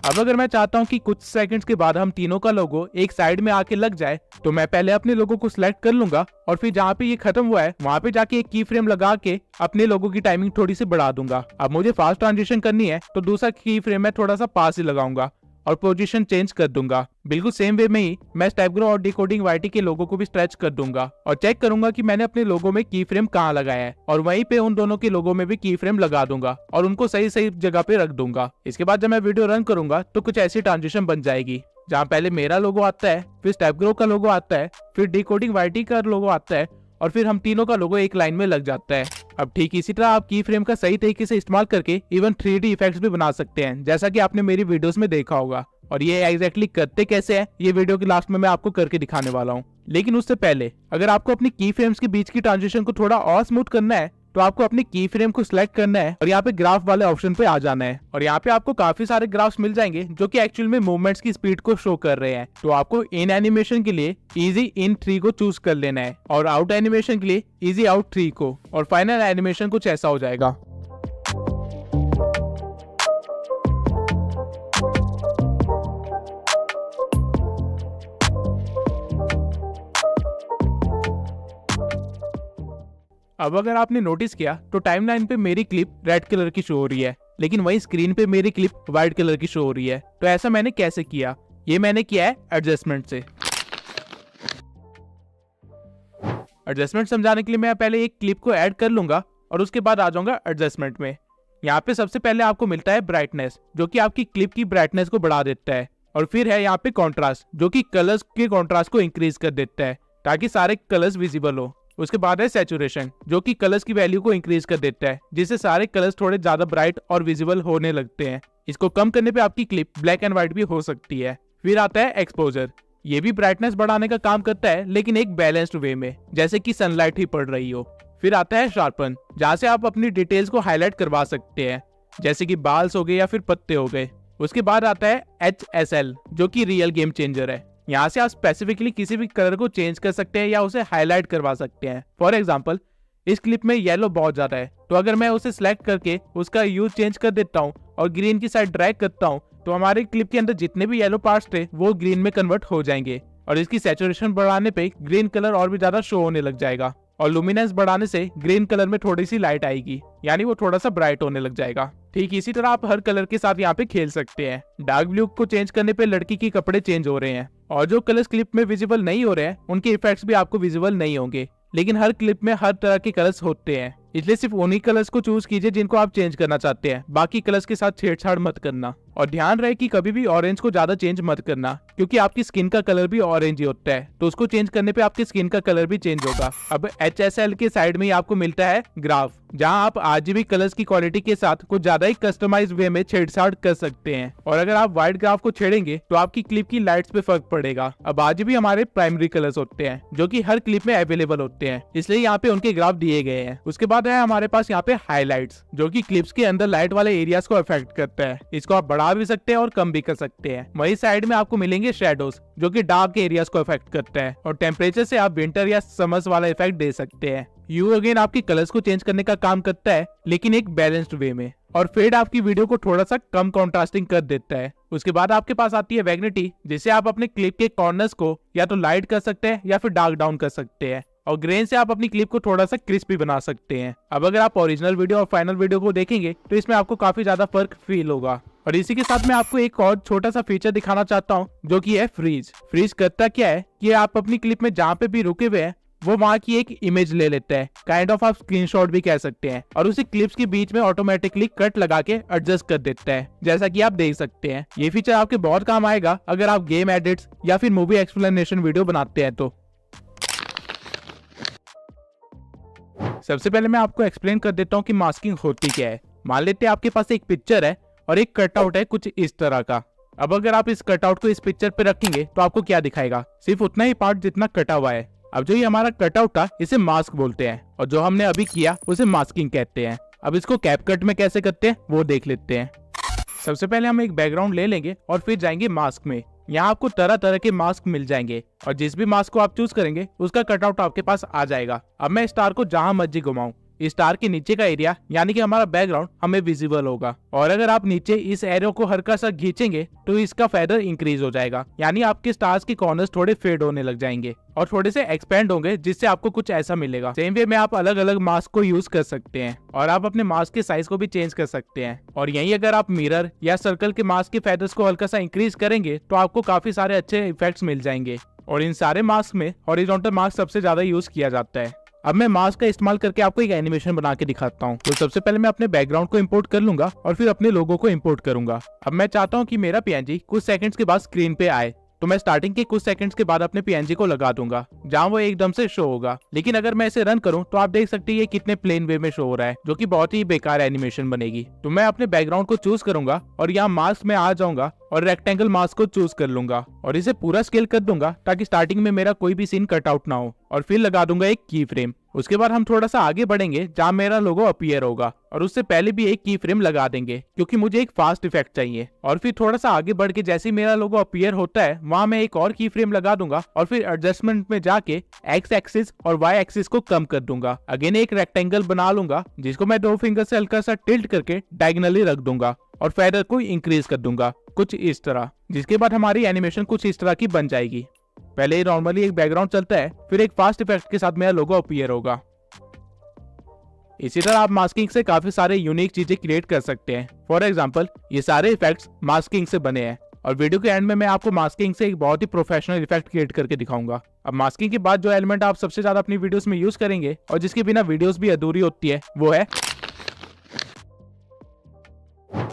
अब अगर मैं चाहता हूं कि कुछ सेकंड्स के बाद हम तीनों का लोगो एक साइड में आके लग जाए, तो मैं पहले अपने लोगो को सिलेक्ट कर लूंगा और फिर जहाँ पे ये खत्म हुआ है वहां पे जाके एक की फ्रेम लगा के अपने लोगो की टाइमिंग थोड़ी सी बढ़ा दूंगा। अब मुझे फास्ट ट्रांजिशन करनी है तो दूसरा की फ्रेम में थोड़ा सा पास ही लगाऊंगा और पोजीशन चेंज कर दूंगा। बिल्कुल सेम वे में ही मैं स्टेप ग्रो और डिकोडिंग वाईटी के लोगो को भी स्ट्रेच कर दूंगा और चेक करूंगा कि मैंने अपने लोगो में की फ्रेम कहाँ लगाया है और वहीं पे उन दोनों के लोगो में भी की फ्रेम लगा दूंगा और उनको सही सही जगह पे रख दूंगा। इसके बाद जब मैं वीडियो रन करूंगा तो कुछ ऐसी ट्रांजिशन बन जाएगी जहाँ पहले मेरा लोगो आता है, फिर स्टेप ग्रो का लोगो आता है, फिर डिकोडिंग वाईटी का लोगो आता है और फिर हम तीनों का लोगो एक लाइन में लग जाता है। अब ठीक इसी तरह आप की फ्रेम का सही तरीके से इस्तेमाल करके इवन 3D इफेक्ट्स भी बना सकते हैं, जैसा कि आपने मेरी वीडियोस में देखा होगा। और ये एग्जैक्टली करते कैसे है ये वीडियो के लास्ट में मैं आपको करके दिखाने वाला हूँ। लेकिन उससे पहले अगर आपको अपनी की फ्रेम्स के बीच की ट्रांजिशन को थोड़ा और स्मूथ करना है तो आपको अपनी की फ्रेम को सिलेक्ट करना है और यहाँ पे ग्राफ वाले ऑप्शन पे आ जाना है और यहाँ पे आपको काफी सारे ग्राफ्स मिल जाएंगे जो कि एक्चुअल में मूवमेंट्स की स्पीड को शो कर रहे हैं। तो आपको इन एनिमेशन के लिए इजी इन 3 को चूज कर लेना है और आउट एनिमेशन के लिए इजी आउट 3 को, और फाइनल एनिमेशन कुछ ऐसा हो जाएगा। अब अगर आपने नोटिस किया तो टाइमलाइन पे मेरी क्लिप रेड कलर की शो हो रही है, लेकिन वही स्क्रीन पे मेरी क्लिप व्हाइट कलर की शो हो रही है। तो ऐसा मैंने कैसे किया? ये मैंने किया है एडजस्टमेंट से। एडजस्टमेंट समझाने के लिए मैं पहले एक क्लिप को ऐड कर लूंगा और उसके बाद आ जाऊंगा एडजस्टमेंट में। यहाँ पे सबसे पहले आपको मिलता है ब्राइटनेस, जो कि आपकी क्लिप की ब्राइटनेस को बढ़ा देता है, और फिर है यहाँ पे कॉन्ट्रास्ट, जो कि कलर्स के कॉन्ट्रास्ट को इंक्रीज कर देता है ताकि सारे कलर्स विजिबल हो। उसके बाद है सैचुरेशन, जो कि कलर्स की वैल्यू को इंक्रीज कर देता है जिससे सारे कलर्स थोड़े ज्यादा ब्राइट और विजिबल होने लगते हैं। इसको कम करने पे आपकी क्लिप ब्लैक एंड व्हाइट भी हो सकती है। फिर आता है एक्सपोजर। ये भी ब्राइटनेस बढ़ाने का काम करता है, लेकिन एक बैलेंस्ड वे में, जैसे कि सनलाइट ही पड़ रही हो। फिर आता है शार्पन, जहाँ से आप अपनी डिटेल्स को हाईलाइट करवा सकते हैं, जैसे कि बाल्स हो गए या फिर पत्ते हो गए। उसके बाद आता है HSL, जो कि रियल गेम चेंजर है। यहाँ से आप स्पेसिफिकली किसी भी कलर को चेंज कर सकते हैं या उसे हाईलाइट करवा सकते हैं। फॉर एग्जाम्पल, इस क्लिप में येलो बहुत ज्यादा है, तो अगर मैं उसे सिलेक्ट करके उसका यूज चेंज कर देता हूँ और ग्रीन की साइड ड्रैग करता हूँ, तो हमारे क्लिप के अंदर जितने भी येलो पार्ट्स थे वो ग्रीन में कन्वर्ट हो जाएंगे। और इसकी सैचुरेशन बढ़ाने पे ग्रीन कलर और भी ज्यादा शो होने लग जाएगा, और लुमिनेंस बढ़ाने से ग्रीन कलर में थोड़ी सी लाइट आएगी, यानी वो थोड़ा सा ब्राइट होने लग जाएगा। ठीक इसी तरह आप हर कलर के साथ यहाँ पे खेल सकते हैं। डार्क ब्लू को चेंज करने पे लड़की के कपड़े चेंज हो रहे हैं, और जो कलर्स क्लिप में विजिबल नहीं हो रहे हैं उनके इफेक्ट्स भी आपको विजिबल नहीं होंगे। लेकिन हर क्लिप में हर तरह के कलर्स होते हैं, इसलिए सिर्फ उन्हीं कलर्स को चूज कीजिए जिनको आप चेंज करना चाहते हैं। बाकी कलर्स के साथ छेड़छाड़ मत करना। और ध्यान रहे कि कभी भी ऑरेंज को ज्यादा चेंज मत करना, क्योंकि आपकी स्किन का कलर भी ऑरेंज ही होता है, तो उसको चेंज करने पे आपकी स्किन का कलर भी चेंज होगा। अब HSL के साइड में ही आपको मिलता है ग्राफ, जहां आप RGB कलर्स की क्वालिटी के साथ कुछ ज्यादा ही कस्टमाइज वे में छेड़छाड़ कर सकते हैं। और अगर आप व्हाइट ग्राफ को छेड़ेंगे तो आपकी क्लिप की लाइट्स पे फर्क पड़ेगा। अब RGB हमारे प्राइमरी कलर्स होते हैं, जो कि हर क्लिप में अवेलेबल होते हैं, इसलिए यहाँ पे उनके ग्राफ दिए गए हैं। उसके बाद है हमारे पास यहाँ पे हाईलाइट्स, जो कि क्लिप्स के अंदर लाइट वाले एरियाज को अफेक्ट करता है। इसको आप बढ़ा भी सकते हैं और कम भी कर सकते हैं। वही साइड में आपको मिलेंगे शेडोज, जो कि डार्क एरियाज को अफेक्ट करता है। और टेम्परेचर से आप विंटर या समर्स वाला इफेक्ट दे सकते हैं। यू अगेन आपकी कलर्स को चेंज करने का काम करता है, लेकिन एक बैलेंस्ड वे में। और फेड आपकी वीडियो को थोड़ा सा कम कॉन्ट्रास्टिंग कर देता है। उसके बाद आपके पास आती है वैग्निटी, जिसे आप अपने क्लिप के कॉर्नर्स को या तो लाइट कर सकते हैं या फिर डार्क डाउन कर सकते हैं। और ग्रेन से आप अपनी क्लिप को थोड़ा सा क्रिस्पी बना सकते हैं। अब अगर आप ओरिजिनल वीडियो और फाइनल वीडियो को देखेंगे तो इसमें आपको काफी ज्यादा फर्क फील होगा। और इसी के साथ मैं आपको एक और छोटा सा फीचर दिखाना चाहता हूँ, जो कि है फ्रीज। फ्रीज करता क्या है कि आप अपनी क्लिप में जहाँ पे भी रुके हुए हैं वो वहाँ की एक इमेज ले लेता है, काइंड ऑफ आप स्क्रीनशॉट भी कह सकते हैं, और उसे क्लिप्स के बीच में ऑटोमेटिकली कट लगा के एडजस्ट कर देता है, जैसा कि आप देख सकते हैं। ये फीचर आपके बहुत काम आएगा अगर आप गेम एडिट्स या फिर मूवी एक्सप्लेनेशन वीडियो बनाते हैं तो। सबसे पहले मैं आपको एक्सप्लेन कर देता हूँ कि मास्किंग होती क्या है। मान लेते हैं आपके पास एक पिक्चर है और एक कटआउट है कुछ इस तरह का। अब अगर आप इस कटआउट को इस पिक्चर पे रखेंगे तो आपको क्या दिखाएगा? सिर्फ उतना ही पार्ट जितना कटा हुआ है। अब जो ये हमारा कटआउट था इसे मास्क बोलते हैं, और जो हमने अभी किया उसे मास्किंग कहते हैं। अब इसको कैपकट में कैसे करते हैं वो देख लेते हैं। सबसे पहले हम एक बैकग्राउंड ले लेंगे और फिर जाएंगे मास्क में। यहाँ आपको तरह तरह के मास्क मिल जाएंगे, और जिस भी मास्क को आप चूज करेंगे उसका कटआउट आपके पास आ जाएगा। अब मैं स्टार को जहां मर्जी घुमाऊं, स्टार के नीचे का एरिया यानी कि हमारा बैकग्राउंड हमें विजिबल होगा। और अगर आप नीचे इस एरो को हल्का सा खींचेंगे तो इसका फेदर इंक्रीज हो जाएगा, यानी आपके स्टार्स के कॉर्नर्स थोड़े फेड होने लग जाएंगे और थोड़े से एक्सपेंड होंगे, जिससे आपको कुछ ऐसा मिलेगा। सेम वे में आप अलग अलग मास्क को यूज कर सकते हैं, और आप अपने मास्क के साइज को भी चेंज कर सकते हैं। और यही अगर आप मिरर या सर्कल के मास्क के फेदर्स को हल्का सा इंक्रीज करेंगे तो आपको काफी सारे अच्छे इफेक्ट्स मिल जाएंगे। और इन सारे मास्क में हॉरिजॉन्टल मास्क सबसे ज्यादा यूज किया जाता है। अब मैं मास्क का इस्तेमाल करके आपको एक एनिमेशन बना के दिखाता हूँ। तो सबसे पहले मैं अपने बैकग्राउंड को इंपोर्ट कर लूंगा और फिर अपने लोगो को इंपोर्ट करूंगा। अब मैं चाहता हूँ कि मेरा PNG कुछ सेकंड्स के बाद स्क्रीन पे आए, तो मैं स्टार्टिंग के कुछ सेकंड्स के बाद अपने PNG को लगा दूंगा जहां वो एकदम से शो होगा। लेकिन अगर मैं इसे रन करूं तो आप देख सकते हैं ये कितने प्लेन वे में शो हो रहा है, जो कि बहुत ही बेकार एनिमेशन बनेगी। तो मैं अपने बैकग्राउंड को चूज करूंगा और यहाँ मास्क में आ जाऊंगा और रेक्टेंगल मास्क को चूज कर लूंगा और इसे पूरा स्केल कर दूंगा ताकि स्टार्टिंग में मेरा कोई भी सीन कटआउट ना हो। और फिर लगा दूंगा एक की फ्रेम। उसके बाद हम थोड़ा सा आगे बढ़ेंगे जहां मेरा लोगो अपीयर होगा, और उससे पहले भी एक की फ्रेम लगा देंगे क्योंकि मुझे एक फास्ट इफेक्ट चाहिए। और फिर थोड़ा सा आगे बढ़ के जैसे ही मेरा लोगो अपीयर होता है वहां मैं एक और की फ्रेम लगा दूंगा और फिर एडजस्टमेंट में जाके एक्स एक्सिस और वाई एक्सिस को कम कर दूंगा। अगेन एक रेक्टेंगल बना लूंगा जिसको मैं 2 फिंगर से हल्का सा टिल्ट करके डायगोनली रख दूंगा और फेदर को इंक्रीज कर दूंगा कुछ इस तरह, जिसके बाद हमारी एनिमेशन कुछ इस तरह की बन जाएगी। पहले नॉर्मली एक बैकग्राउंड चलता है, फिर एक फास्ट इफेक्ट के साथ मेरा लोगो अपीयर होगा। इसी तरह आप मास्किंग से काफी सारे यूनिक चीजें क्रिएट कर सकते हैं। फॉर एग्जांपल ये सारे इफेक्ट्स मास्किंग से बने हैं, और वीडियो के एंड में मैं आपको मास्किंग से एक बहुत ही प्रोफेशनल इफेक्ट क्रिएट करके दिखाऊंगा। अब मास्किंग के बाद जो एलिमेंट आप सबसे ज्यादा अपनी वीडियोस में यूज करेंगे और जिसके बिना वीडियोस भी अधूरी होती है वो है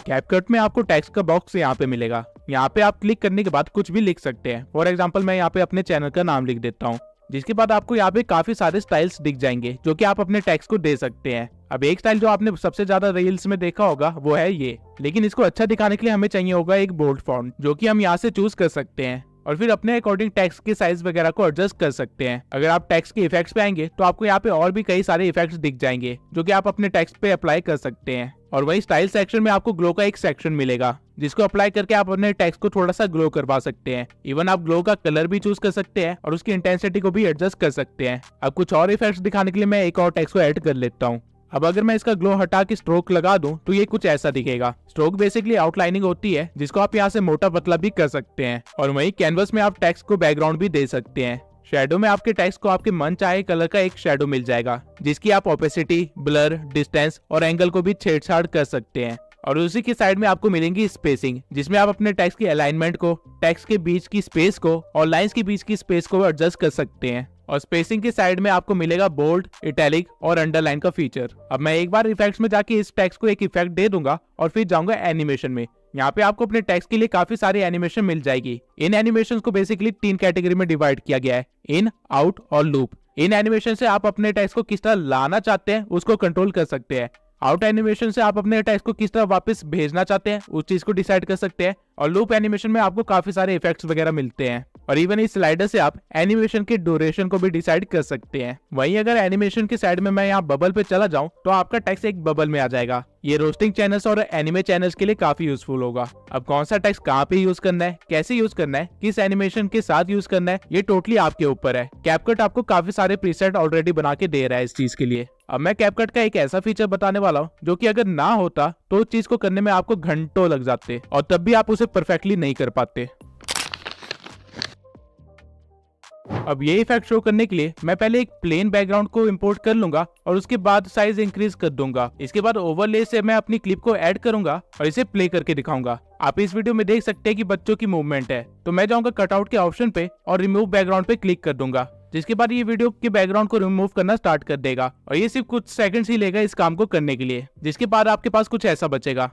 कैपकट में आपको टेक्स्ट का बॉक्स यहाँ पे मिलेगा। यहाँ पे आप क्लिक करने के बाद कुछ भी लिख सकते हैं। फॉर एग्जांपल मैं यहाँ पे अपने चैनल का नाम लिख देता हूँ। जिसके बाद आपको यहाँ पे काफी सारे स्टाइल्स दिख जाएंगे जो कि आप अपने टेक्स्ट को दे सकते हैं। अब एक स्टाइल जो आपने सबसे ज्यादा रील्स में देखा होगा वो है ये, लेकिन इसको अच्छा दिखाने के लिए हमें चाहिए होगा एक बोल्ड फॉन्ट जो कि हम यहाँ से चूज कर सकते हैं और फिर अपने अकॉर्डिंग टेक्स्ट के साइज वगैरह को एडजस्ट कर सकते हैं। अगर आप टेक्स्ट के इफेक्ट्स पे आएंगे तो आपको यहाँ पे और भी कई सारे इफेक्ट्स दिख जाएंगे जो कि आप अपने टेक्स्ट पे अप्लाई कर सकते हैं। और वही स्टाइल सेक्शन में आपको ग्लो का एक सेक्शन मिलेगा जिसको अप्लाई करके आप अपने टेक्स्ट को थोड़ा सा ग्लो करवा सकते हैं। इवन आप ग्लो का कलर भी चूज कर सकते हैं और उसकी इंटेंसिटी को भी एडजस्ट कर सकते हैं। अब कुछ और इफेक्ट्स दिखाने के लिए मैं एक और टेक्स्ट को ऐड कर लेता हूँ। अब अगर मैं इसका ग्लो हटा के स्ट्रोक लगा दूं तो ये कुछ ऐसा दिखेगा। स्ट्रोक बेसिकली आउटलाइनिंग होती है जिसको आप यहाँ से मोटा पतला भी कर सकते हैं। और वहीं कैनवस में आप टेक्स्ट को बैकग्राउंड भी दे सकते हैं। शैडो में आपके टेक्स्ट को आपके मन चाहे कलर का एक शैडो मिल जाएगा जिसकी आप ओपेसिटी, ब्लर, डिस्टेंस और एंगल को भी छेड़छाड़ कर सकते हैं। और उसी के साइड में आपको मिलेंगी स्पेसिंग जिसमें आप अपने टेक्स्ट की अलाइनमेंट को, टेक्स्ट के बीच की स्पेस को और लाइंस के बीच की स्पेस को एडजस्ट कर सकते हैं। और स्पेसिंग के साइड में आपको मिलेगा बोल्ड, इटैलिक और अंडरलाइन का फीचर। अब मैं एक बार इफेक्ट्स में जाके इस टेक्स्ट को एक इफेक्ट दे दूंगा और फिर जाऊंगा एनिमेशन में। यहाँ पे आपको अपने टेक्स्ट के लिए काफी सारी एनिमेशन मिल जाएगी। इन एनिमेशन को बेसिकली 3 कैटेगरी में डिवाइड किया गया है, इन, आउट और लूप। इन एनिमेशन से आप अपने टेक्स्ट को किस तरह लाना चाहते हैं उसको कंट्रोल कर सकते हैं। आउट एनिमेशन से आप अपने टेक्स्ट को किस तरह वापस भेजना चाहते हैं उस चीज को डिसाइड कर सकते हैं। और लूप एनिमेशन में आपको काफी सारे इफेक्ट्स वगैरह मिलते हैं। और इवन इस स्लाइडर से आप एनिमेशन के ड्यूरेशन को भी डिसाइड कर सकते हैं। वहीं अगर एनिमेशन के साइड में मैं यहाँ बबल पे चला जाऊं तो आपका टेक्स्ट एक बबल में आ जाएगा। ये रोस्टिंग चैनल्स और एनिमे चैनल्स के लिए काफी यूजफुल होगा। अब कौन सा टेक्स्ट कहाँ पे यूज करना है, कैसे यूज करना है, किस एनिमेशन के साथ यूज करना है, ये टोटली आपके ऊपर है। कैपकट आपको काफी सारे प्रीसेट ऑलरेडी बना के दे रहा है इस चीज के लिए। अब मैं कैपकट का एक ऐसा फीचर बताने वाला हूँ जो कि अगर ना होता तो उस चीज को करने में आपको घंटों लग जाते और तब भी आप उसे परफेक्टली नहीं कर पाते। अब ये इफेक्ट शो करने के लिए मैं पहले एक प्लेन बैकग्राउंड को इंपोर्ट कर लूंगा और उसके बाद साइज इंक्रीज कर दूंगा। इसके बाद ओवरले से मैं अपनी क्लिप को ऐड करूंगा और इसे प्ले करके दिखाऊंगा। आप इस वीडियो में देख सकते हैं कि बच्चों की मूवमेंट है, तो मैं जाऊंगा कटआउट के ऑप्शन पे और रिमूव बैकग्राउंड पे क्लिक कर दूंगा, जिसके बाद ये वीडियो के बैकग्राउंड को रिमूव करना स्टार्ट कर देगा। और ये सिर्फ कुछ सेकंड्स ही लेगा इस काम को करने के लिए, जिसके बाद आपके पास कुछ ऐसा बचेगा।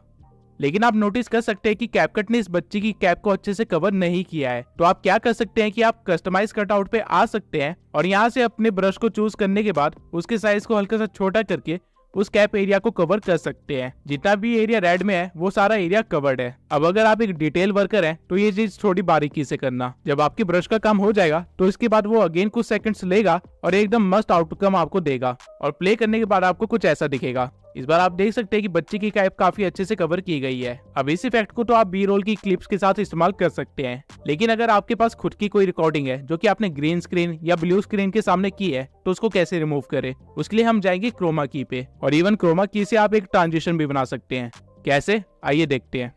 लेकिन आप नोटिस कर सकते हैं कि कैपकट ने इस बच्चे की कैप को अच्छे से कवर नहीं किया है। तो आप क्या कर सकते हैं कि आप कस्टमाइज कटआउट पे आ सकते हैं और यहाँ से अपने ब्रश को चूज करने के बाद उसके साइज को हल्का सा छोटा करके उस कैप एरिया को कवर कर सकते हैं। जितना भी एरिया रेड में है वो सारा एरिया कवर्ड है। अब अगर आप एक डिटेल वर्कर हैं तो ये चीज थोड़ी बारीकी से करना। जब आपके ब्रश का काम हो जाएगा तो इसके बाद वो अगेन कुछ सेकंड्स लेगा और एकदम मस्त आउटकम आपको देगा। और प्ले करने के बाद आपको कुछ ऐसा दिखेगा। इस बार आप देख सकते हैं कि बच्चे की कैप काफी अच्छे से कवर की गई है। अब इस इफेक्ट को तो आप बी रोल की क्लिप्स के साथ इस्तेमाल कर सकते हैं, लेकिन अगर आपके पास खुद की कोई रिकॉर्डिंग है जो कि आपने ग्रीन स्क्रीन या ब्लू स्क्रीन के सामने की है तो उसको कैसे रिमूव करें, उसके लिए हम जाएंगे क्रोमा की पे। और इवन क्रोमा की से आप एक ट्रांजिशन भी बना सकते हैं। कैसे, आइए देखते हैं।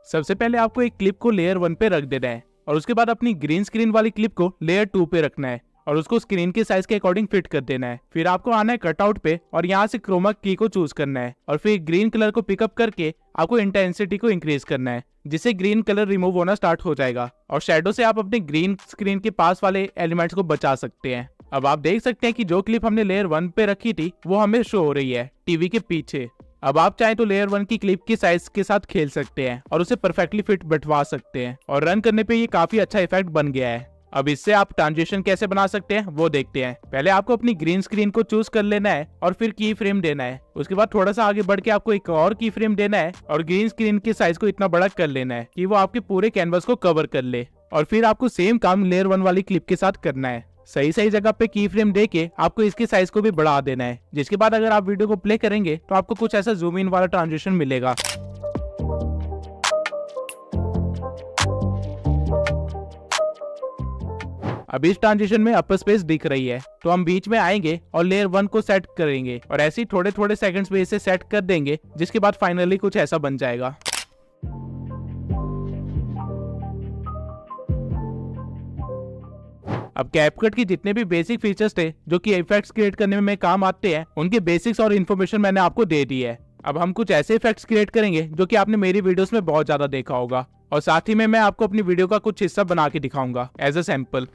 सबसे पहले आपको एक क्लिप को लेयर 1 पे रख देना है और उसके बाद अपनी ग्रीन स्क्रीन वाली क्लिप को लेयर 2 पे रखना है और उसको स्क्रीन के साइज के अकॉर्डिंग फिट कर देना है। फिर आपको आना है कटआउट पे और यहाँ से क्रोमा की को चूज करना है और फिर ग्रीन कलर को पिकअप करके आपको इंटेंसिटी को इंक्रीज करना है, जिससे ग्रीन कलर रिमूव होना स्टार्ट हो जाएगा। और शेडो से आप अपने ग्रीन स्क्रीन के पास वाले एलिमेंट्स को बचा सकते हैं। अब आप देख सकते हैं कि जो क्लिप हमने लेयर 1 पे रखी थी वो हमें शो हो रही है टीवी के पीछे। अब आप चाहें तो लेयर 1 की क्लिप की साइज के साथ खेल सकते हैं और उसे परफेक्टली फिट बैठवा सकते हैं और रन करने पे ये काफी अच्छा इफेक्ट बन गया है। अब इससे आप ट्रांजिशन कैसे बना सकते हैं वो देखते हैं। पहले आपको अपनी ग्रीन स्क्रीन को चूज कर लेना है और फिर की फ्रेम देना है। उसके बाद थोड़ा सा आगे बढ़ के आपको एक और की फ्रेम देना है और ग्रीन स्क्रीन के साइज को इतना बड़ा कर लेना है कि वो आपके पूरे कैनवस को कवर कर ले। और फिर आपको सेम काम लेयर 1 वाली क्लिप के साथ करना है। सही सही जगह पे की फ्रेम देके आपको इसके साइज को भी बढ़ा देना है, जिसके बाद अगर आप वीडियो को प्ले करेंगे तो आपको कुछ ऐसा जूम इन वाला ट्रांजिशन मिलेगा। अब इस ट्रांजिशन में अपर स्पेस दिख रही है, तो हम बीच में आएंगे और लेयर 1 को सेट करेंगे और ऐसे ही थोड़े थोड़े सेकंड्स में इसे सेट कर देंगे, जिसके बाद फाइनली कुछ ऐसा बन जाएगा। अब कैपकट की जितने भी बेसिक फीचर्स थे जो कि इफेक्ट्स क्रिएट करने में काम आते हैं, उनके बेसिक्स और इन्फॉर्मेशन मैंने आपको दे दी है। अब हम कुछ ऐसे इफेक्ट्स क्रिएट करेंगे जो कि आपने मेरी वीडियोस में बहुत ज्यादा देखा होगा, और साथ ही में मैं आपको अपनी वीडियो का कुछ हिस्सा बना के दिखाऊंगा एज अ सैंपल।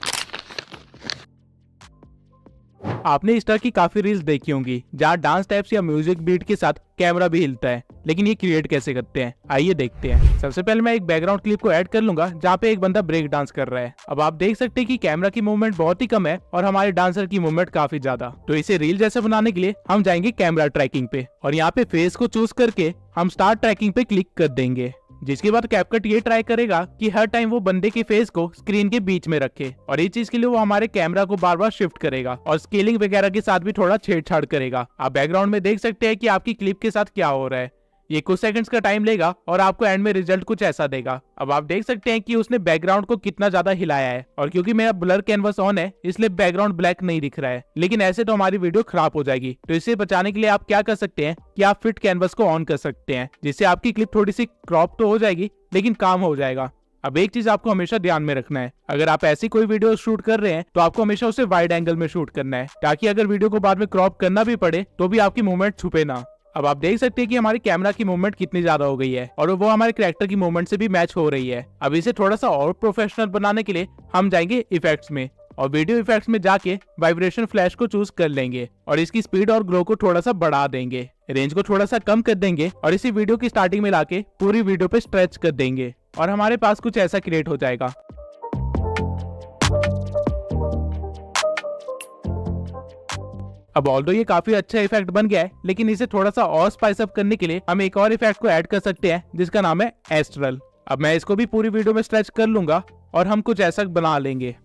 आपने इस तरह की काफी रील्स देखी होंगी जहाँ डांस स्टेप्स या म्यूजिक बीट के साथ कैमरा भी हिलता है, लेकिन ये क्रिएट कैसे करते हैं आइए देखते हैं। सबसे पहले मैं एक बैकग्राउंड क्लिप को ऐड कर लूंगा जहाँ पे एक बंदा ब्रेक डांस कर रहा है। अब आप देख सकते हैं कि कैमरा की मूवमेंट बहुत ही कम है और हमारे डांसर की मूवमेंट काफी ज्यादा। तो इसे रील जैसे बनाने के लिए हम जाएंगे कैमरा ट्रैकिंग पे और यहाँ पे फेस को चूज करके हम स्टार्ट ट्रैकिंग पे क्लिक कर देंगे, जिसके बाद कैपकट ये ट्राई करेगा कि हर टाइम वो बंदे के फेस को स्क्रीन के बीच में रखे और इस चीज के लिए वो हमारे कैमरा को बार बार शिफ्ट करेगा और स्केलिंग वगैरह के साथ भी थोड़ा छेड़छाड़ करेगा। आप बैकग्राउंड में देख सकते हैं कि आपकी क्लिप के साथ क्या हो रहा है। ये कुछ सेकंड्स का टाइम लेगा और आपको एंड में रिजल्ट कुछ ऐसा देगा। अब आप देख सकते हैं कि उसने बैकग्राउंड को कितना ज्यादा हिलाया है और क्योंकि मेरा ब्लर कैनवस ऑन है इसलिए बैकग्राउंड ब्लैक नहीं दिख रहा है, लेकिन ऐसे तो हमारी वीडियो खराब हो जाएगी। तो इसे बचाने के लिए आप क्या कर सकते हैं कि आप फिट कैनवस को ऑन कर सकते हैं, जिससे आपकी क्लिप थोड़ी सी क्रॉप तो हो जाएगी लेकिन काम हो जाएगा। अब एक चीज आपको हमेशा ध्यान में रखना है, अगर आप ऐसी कोई वीडियो शूट कर रहे हैं तो आपको हमेशा उसे वाइड एंगल में शूट करना है, ताकि अगर वीडियो को बाद में क्रॉप करना भी पड़े तो भी आपकी मूवमेंट छुपे ना। अब आप देख सकते हैं कि हमारी कैमरा की मूवमेंट कितनी ज्यादा हो गई है और वो हमारे कैरेक्टर की मूवमेंट से भी मैच हो रही है। अब इसे थोड़ा सा और प्रोफेशनल बनाने के लिए हम जाएंगे इफेक्ट्स में और वीडियो इफेक्ट्स में जाके वाइब्रेशन फ्लैश को चूज कर लेंगे और इसकी स्पीड और ग्लो को थोड़ा सा बढ़ा देंगे, रेंज को थोड़ा सा कम कर देंगे और इसी वीडियो की स्टार्टिंग में लाके पूरी वीडियो पे स्ट्रेच कर देंगे और हमारे पास कुछ ऐसा क्रिएट हो जाएगा। अब ऑल्दो ये काफी अच्छा इफेक्ट बन गया है, लेकिन इसे थोड़ा सा और स्पाइस अप करने के लिए हम एक और इफेक्ट को ऐड कर सकते हैं जिसका नाम है एस्ट्रल। अब मैं इसको भी पूरी वीडियो में स्ट्रेच कर लूंगा और हम कुछ ऐसा बना लेंगे।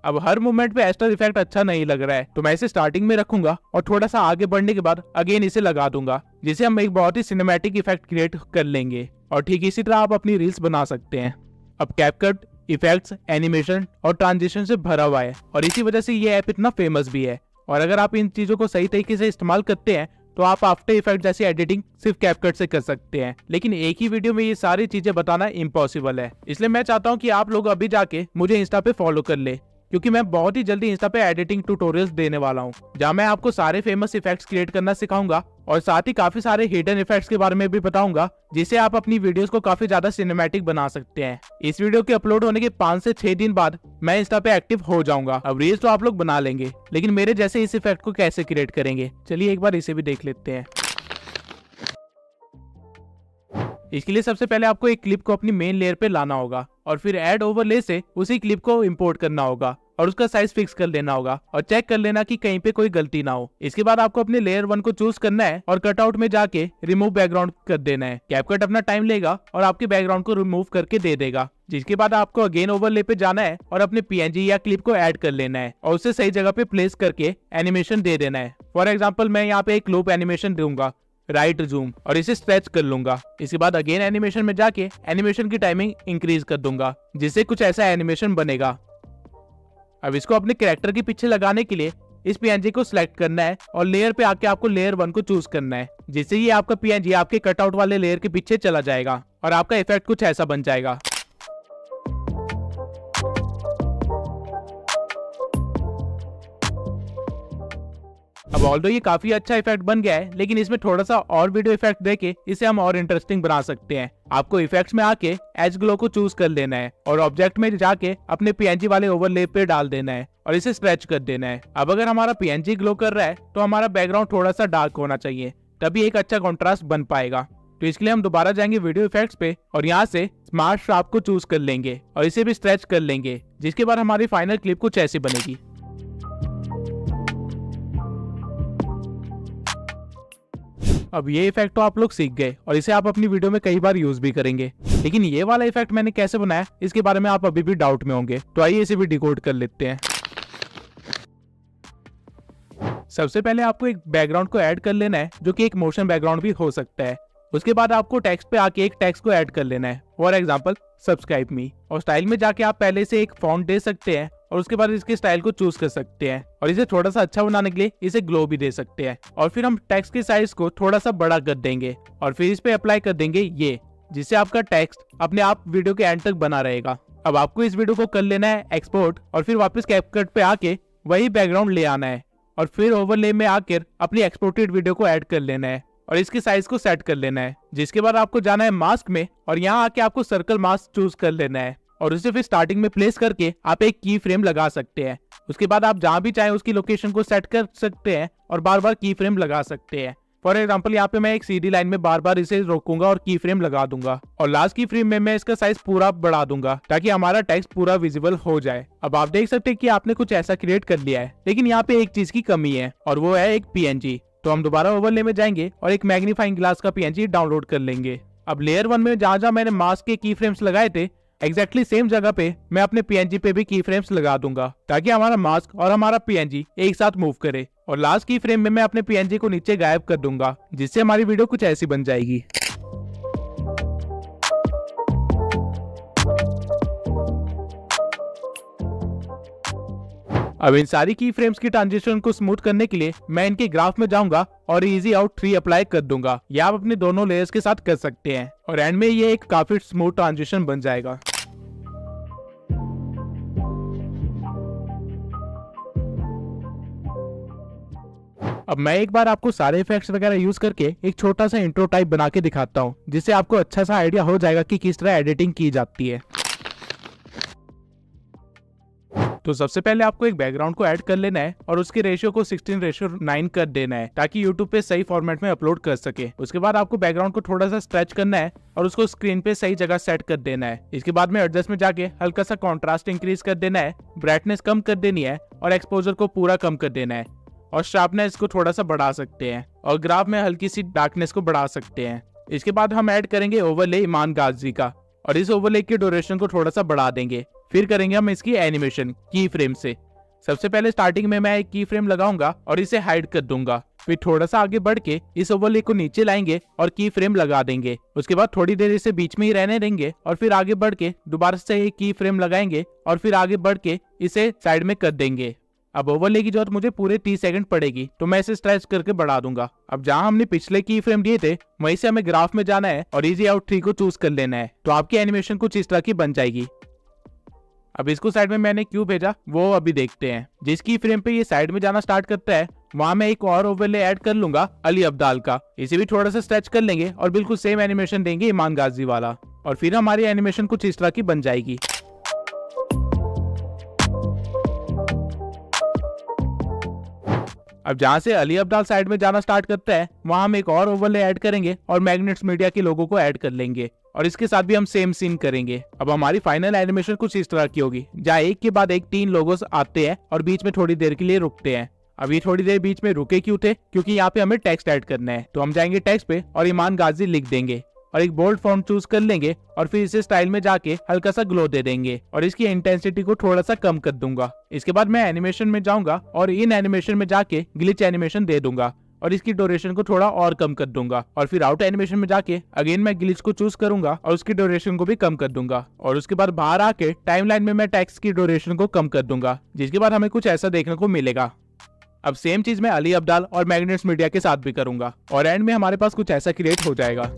अब हर मूवमेंट पे एस्ट्रल इफेक्ट अच्छा नहीं लग रहा है तो मैं इसे स्टार्टिंग में रखूंगा और थोड़ा सा आगे बढ़ने के बाद अगेन इसे लगा दूंगा, जिसे हम एक बहुत ही सिनेमैटिक इफेक्ट क्रिएट कर लेंगे। और ठीक इसी तरह आप अपनी रील्स बना सकते हैं। अब कैपकट इफेक्ट्स, एनिमेशन और ट्रांजिशन से भरा हुआ है और इसी वजह से ये ऐप इतना फेमस भी है। और अगर आप इन चीजों को सही तरीके से इस्तेमाल करते हैं तो आप आफ्टर इफेक्ट जैसी एडिटिंग सिर्फ कैपकट से कर सकते हैं, लेकिन एक ही वीडियो में ये सारी चीजें बताना इम्पॉसिबल है। इसलिए मैं चाहता हूँ कि आप लोग अभी जाके मुझे इंस्टा पे फॉलो कर ले, क्योंकि मैं बहुत ही जल्दी इंस्टा पे एडिटिंग ट्यूटोरियल्स देने वाला हूँ जहाँ मैं आपको सारे फेमस इफेक्ट्स क्रिएट करना सिखाऊंगा और साथ ही काफी सारे हिडन इफेक्ट्स के बारे में भी बताऊंगा, जिससे आप अपनी वीडियोस को काफी ज्यादा सिनेमैटिक बना सकते हैं। इस वीडियो के अपलोड होने के 5 से 6 दिन बाद मैं इंस्टा पे एक्टिव हो जाऊंगा। अब रील्स तो आप लोग बना लेंगे, लेकिन मेरे जैसे इस इफेक्ट को कैसे क्रिएट करेंगे, चलिए एक बार इसे भी देख लेते हैं। इसके लिए सबसे पहले आपको एक क्लिप को अपनी मेन लेयर पे लाना होगा और फिर ऐड ओवरले से उसी क्लिप को इंपोर्ट करना होगा और उसका साइज फिक्स कर लेना होगा और चेक कर लेना कि कहीं पे कोई गलती ना हो। इसके बाद आपको अपने लेयर 1 को चूज करना है और कटआउट में जाके रिमूव बैकग्राउंड कर देना है। कैपकट अपना टाइम लेगा और आपके बैकग्राउंड को रिमूव करके दे देगा, जिसके बाद आपको अगेन ओवरले पे जाना है और अपने पीएनजी या क्लिप को ऐड कर लेना है और उसे सही जगह पे प्लेस करके एनिमेशन दे देना है। फॉर एग्जाम्पल मैं यहाँ पे एक लूप एनिमेशन दूंगा, राइट जूम, और इसे स्ट्रेच कर लूंगा। इसके बाद अगेन एनिमेशन में जाके एनिमेशन की टाइमिंग इंक्रीज कर दूंगा, जिससे कुछ ऐसा एनिमेशन बनेगा। अब इसको अपने कैरेक्टर के पीछे लगाने के लिए इस पीएनजी को सिलेक्ट करना है और लेयर पे आके आपको लेयर 1 को चूज करना है, जिससे ये आपका पीएनजी आपके कटआउट वाले लेयर के पीछे चला जाएगा और आपका इफेक्ट कुछ ऐसा बन जाएगा। अब ऑल्दो ये काफी अच्छा इफेक्ट बन गया है, लेकिन इसमें थोड़ा सा और वीडियो इफेक्ट देके इसे हम और इंटरेस्टिंग बना सकते हैं। आपको इफेक्ट्स में आके एज ग्लो को चूज कर लेना है और ऑब्जेक्ट में जाके अपने पीएनजी वाले ओवरले पे डाल देना है और इसे स्ट्रेच कर देना है। अब अगर हमारा पीएनजी ग्लो कर रहा है तो हमारा बैकग्राउंड थोड़ा सा डार्क होना चाहिए, तभी एक अच्छा कॉन्ट्रास्ट बन पाएगा। तो इसके लिए हम दोबारा जाएंगे वीडियो इफेक्ट्स पे और यहाँ से स्मार्ट शार्प को चूज कर लेंगे और इसे भी स्ट्रेच कर लेंगे, जिसके बाद हमारी फाइनल क्लिप कुछ ऐसी बनेगी। अब ये इफेक्ट तो आप लोग सीख गए और इसे आप अपनी वीडियो में कई बार यूज भी करेंगे, लेकिन ये वाला इफेक्ट मैंने कैसे बनाया इसके बारे में आप अभी भी डाउट में होंगे, तो आइए इसे भी डिकोड कर लेते हैं। सबसे पहले आपको एक बैकग्राउंड को ऐड कर लेना है, जो कि एक मोशन बैकग्राउंड भी हो सकता है। उसके बाद आपको टेक्स्ट पे आके एक टेक्स्ट को ऐड कर लेना है, फॉर एग्जाम्पल सब्सक्राइब मी, और स्टाइल में जाके आप पहले से एक फॉन्ट दे सकते हैं और उसके बाद इसके स्टाइल को चूज कर सकते हैं और इसे थोड़ा सा अच्छा बनाने के लिए इसे ग्लो भी दे सकते हैं। और फिर हम टेक्स्ट के साइज को थोड़ा सा बड़ा कर देंगे और फिर इस पे अप्लाई कर देंगे ये, जिससे आपका टेक्स्ट अपने आप वीडियो के एंड तक बना रहेगा। अब आपको इस वीडियो को कर लेना है एक्सपोर्ट और फिर वापस कैपकट पे आके वही बैकग्राउंड ले आना है और फिर ओवरले में आकर अपनी एक्सपोर्टेड वीडियो को ऐड कर लेना है और इसके साइज को सेट कर लेना है। जिसके बाद आपको जाना है मास्क में और यहाँ आके आपको सर्कल मास्क चूज कर लेना है और उसे फिर स्टार्टिंग में प्लेस करके आप एक की फ्रेम लगा सकते हैं उसके बाद आप जहाँ भी चाहें उसकी लोकेशन को सेट कर सकते हैं और बार बार की फ्रेम लगा सकते हैं। फॉर एग्जाम्पल यहाँ पे मैं एक सीधी लाइन में बार बार इसे रोकूंगा और की फ्रेम लगा दूंगा और लास्ट की फ्रेम में मैं इसका साइज पूरा बढ़ा दूंगा ताकि हमारा टेक्स्ट पूरा विजिबल हो जाए। अब आप देख सकते हैं कि आपने कुछ ऐसा क्रिएट कर लिया है, लेकिन यहाँ पे एक चीज की कमी है और वो है एक पीएनजी। तो हम दोबारा ओवरले में जाएंगे और एक मैग्नीफाइंग ग्लास का पीएनजी डाउनलोड कर लेंगे। अब लेयर 1 में जहाँ मैंने मास्क के की फ्रेम्स लगाए थे एग्जैक्टली सेम जगह पे मैं अपने पीएनजी पे भी की फ्रेम्स लगा दूंगा ताकि हमारा मास्क और हमारा पीएनजी एक साथ मूव करे। और लास्ट की फ्रेम में मैं अपने पीएनजी को नीचे गायब कर दूंगा, जिससे हमारी वीडियो कुछ ऐसी बन जाएगी। अब इन सारी की फ्रेम्स की ट्रांजिशन को स्मूथ करने के लिए मैं इनके ग्राफ में जाऊंगा और इजी आउट 3 अप्लाई कर दूंगा। ये आप अपने दोनों लेयर्स के साथ कर सकते हैं और एंड में ये एक काफी स्मूथ ट्रांजिशन बन जाएगा। अब मैं एक बार आपको सारे इफेक्ट्स वगैरह यूज करके एक छोटा सा इंट्रो टाइप बना के दिखाता हूँ, जिससे आपको अच्छा सा आइडिया हो जाएगा कि किस तरह एडिटिंग की जाती है। तो सबसे पहले आपको एक बैकग्राउंड को ऐड कर लेना है और उसके रेशियो को 16:9 कर देना है ताकि YouTube पे सही फॉर्मेट में अपलोड कर सके। उसके बाद आपको बैकग्राउंड को थोड़ा सा स्ट्रेच करना है और उसको स्क्रीन पे सही जगह सेट कर देना है। इसके बाद में एडजस्ट में जाके हल्का सा कॉन्ट्रास्ट इंक्रीज कर देना है, ब्राइटनेस कम कर देनी है और एक्सपोजर को पूरा कम कर देना है और शार्पनेस को थोड़ा सा बढ़ा सकते हैं और ग्राफ में हल्की सी डार्कनेस को बढ़ा सकते हैं। इसके बाद हम ऐड करेंगे ओवरले ईमान गाजी का और इस ओवरले की ड्यूरेशन को थोड़ा सा बढ़ा देंगे। फिर करेंगे हम इसकी एनिमेशन की फ्रेम से। सबसे पहले स्टार्टिंग में मैं एक की फ्रेम लगाऊंगा और इसे हाइड कर दूंगा। फिर थोड़ा सा आगे बढ़ के इस ओवरले को नीचे लाएंगे और की फ्रेम लगा देंगे। उसके बाद थोड़ी देर इसे बीच में ही रहने देंगे और फिर आगे बढ़ के दोबारा से एक की फ्रेम लगाएंगे और फिर आगे बढ़ के इसे साइड में कर देंगे। अब ओवरले की जरूरत मुझे पूरे 30 सेकंड पड़ेगी, तो मैं इसे स्ट्रेच करके बढ़ा दूंगा। अब जहां हमने पिछले की फ्रेम दिए थे वहीं से हमें ग्राफ में जाना है और इजी आउट 3 को चूज कर लेना है, तो आपकी एनिमेशन कुछ इस तरह की बन जाएगी। अब इसको साइड में मैंने क्यों भेजा वो अभी देखते हैं। जिस की फ्रेम पे ये साइड में जाना स्टार्ट करता है वहां मैं एक और ओवरले ऐड कर लूंगा अली अब्दाल का। इसे भी थोड़ा सा स्ट्रेच कर लेंगे और बिल्कुल सेम एनिमेशन देंगे ईमान गाजी वाला और फिर हमारी एनिमेशन कुछ इस तरह की बन जाएगी। अब जहां से अली अब्दाल साइड में जाना स्टार्ट करता है वहां हम एक और ओवरले ऐड करेंगे और मैग्नेट्स मीडिया के लोगों को ऐड कर लेंगे और इसके साथ भी हम सेम सीन करेंगे। अब हमारी फाइनल एनिमेशन कुछ इस तरह की होगी, जहाँ एक के बाद एक 3 लोगोस आते हैं और बीच में थोड़ी देर के लिए रुकते हैं। अब ये थोड़ी देर बीच में रुके क्यों थे? क्योंकि यहाँ पे हमें टेक्स्ट ऐड करना है, तो हम जाएंगे टेक्स्ट पे और ईमान गाजी लिख देंगे और एक बोल्ड फॉन्ट चूज कर लेंगे और फिर इसे स्टाइल में जाके हल्का सा ग्लो दे देंगे और इसकी इंटेंसिटी को थोड़ा सा कम कर दूंगा। इसके बाद मैं एनिमेशन में जाऊंगा और इन एनिमेशन में जाके ग्लिच एनिमेशन दे दूंगा और इसकी ड्यूरेशन को थोड़ा और कम कर दूंगा और फिर आउट एनिमेशन में जाके अगेन मैं ग्लिच को चूज करूंगा और उसकी ड्यूरेशन को भी कम कर दूंगा और उसके बाद बाहर आके टाइमलाइन में मैं टेक्स्ट की ड्यूरेशन को कम कर दूंगा, जिसके बाद हमें कुछ ऐसा देखने को मिलेगा। अब सेम चीज मैं अली अब्दाल और मैग्नेट्स मीडिया के साथ भी करूंगा और एंड में हमारे पास कुछ ऐसा क्रिएट हो जाएगा।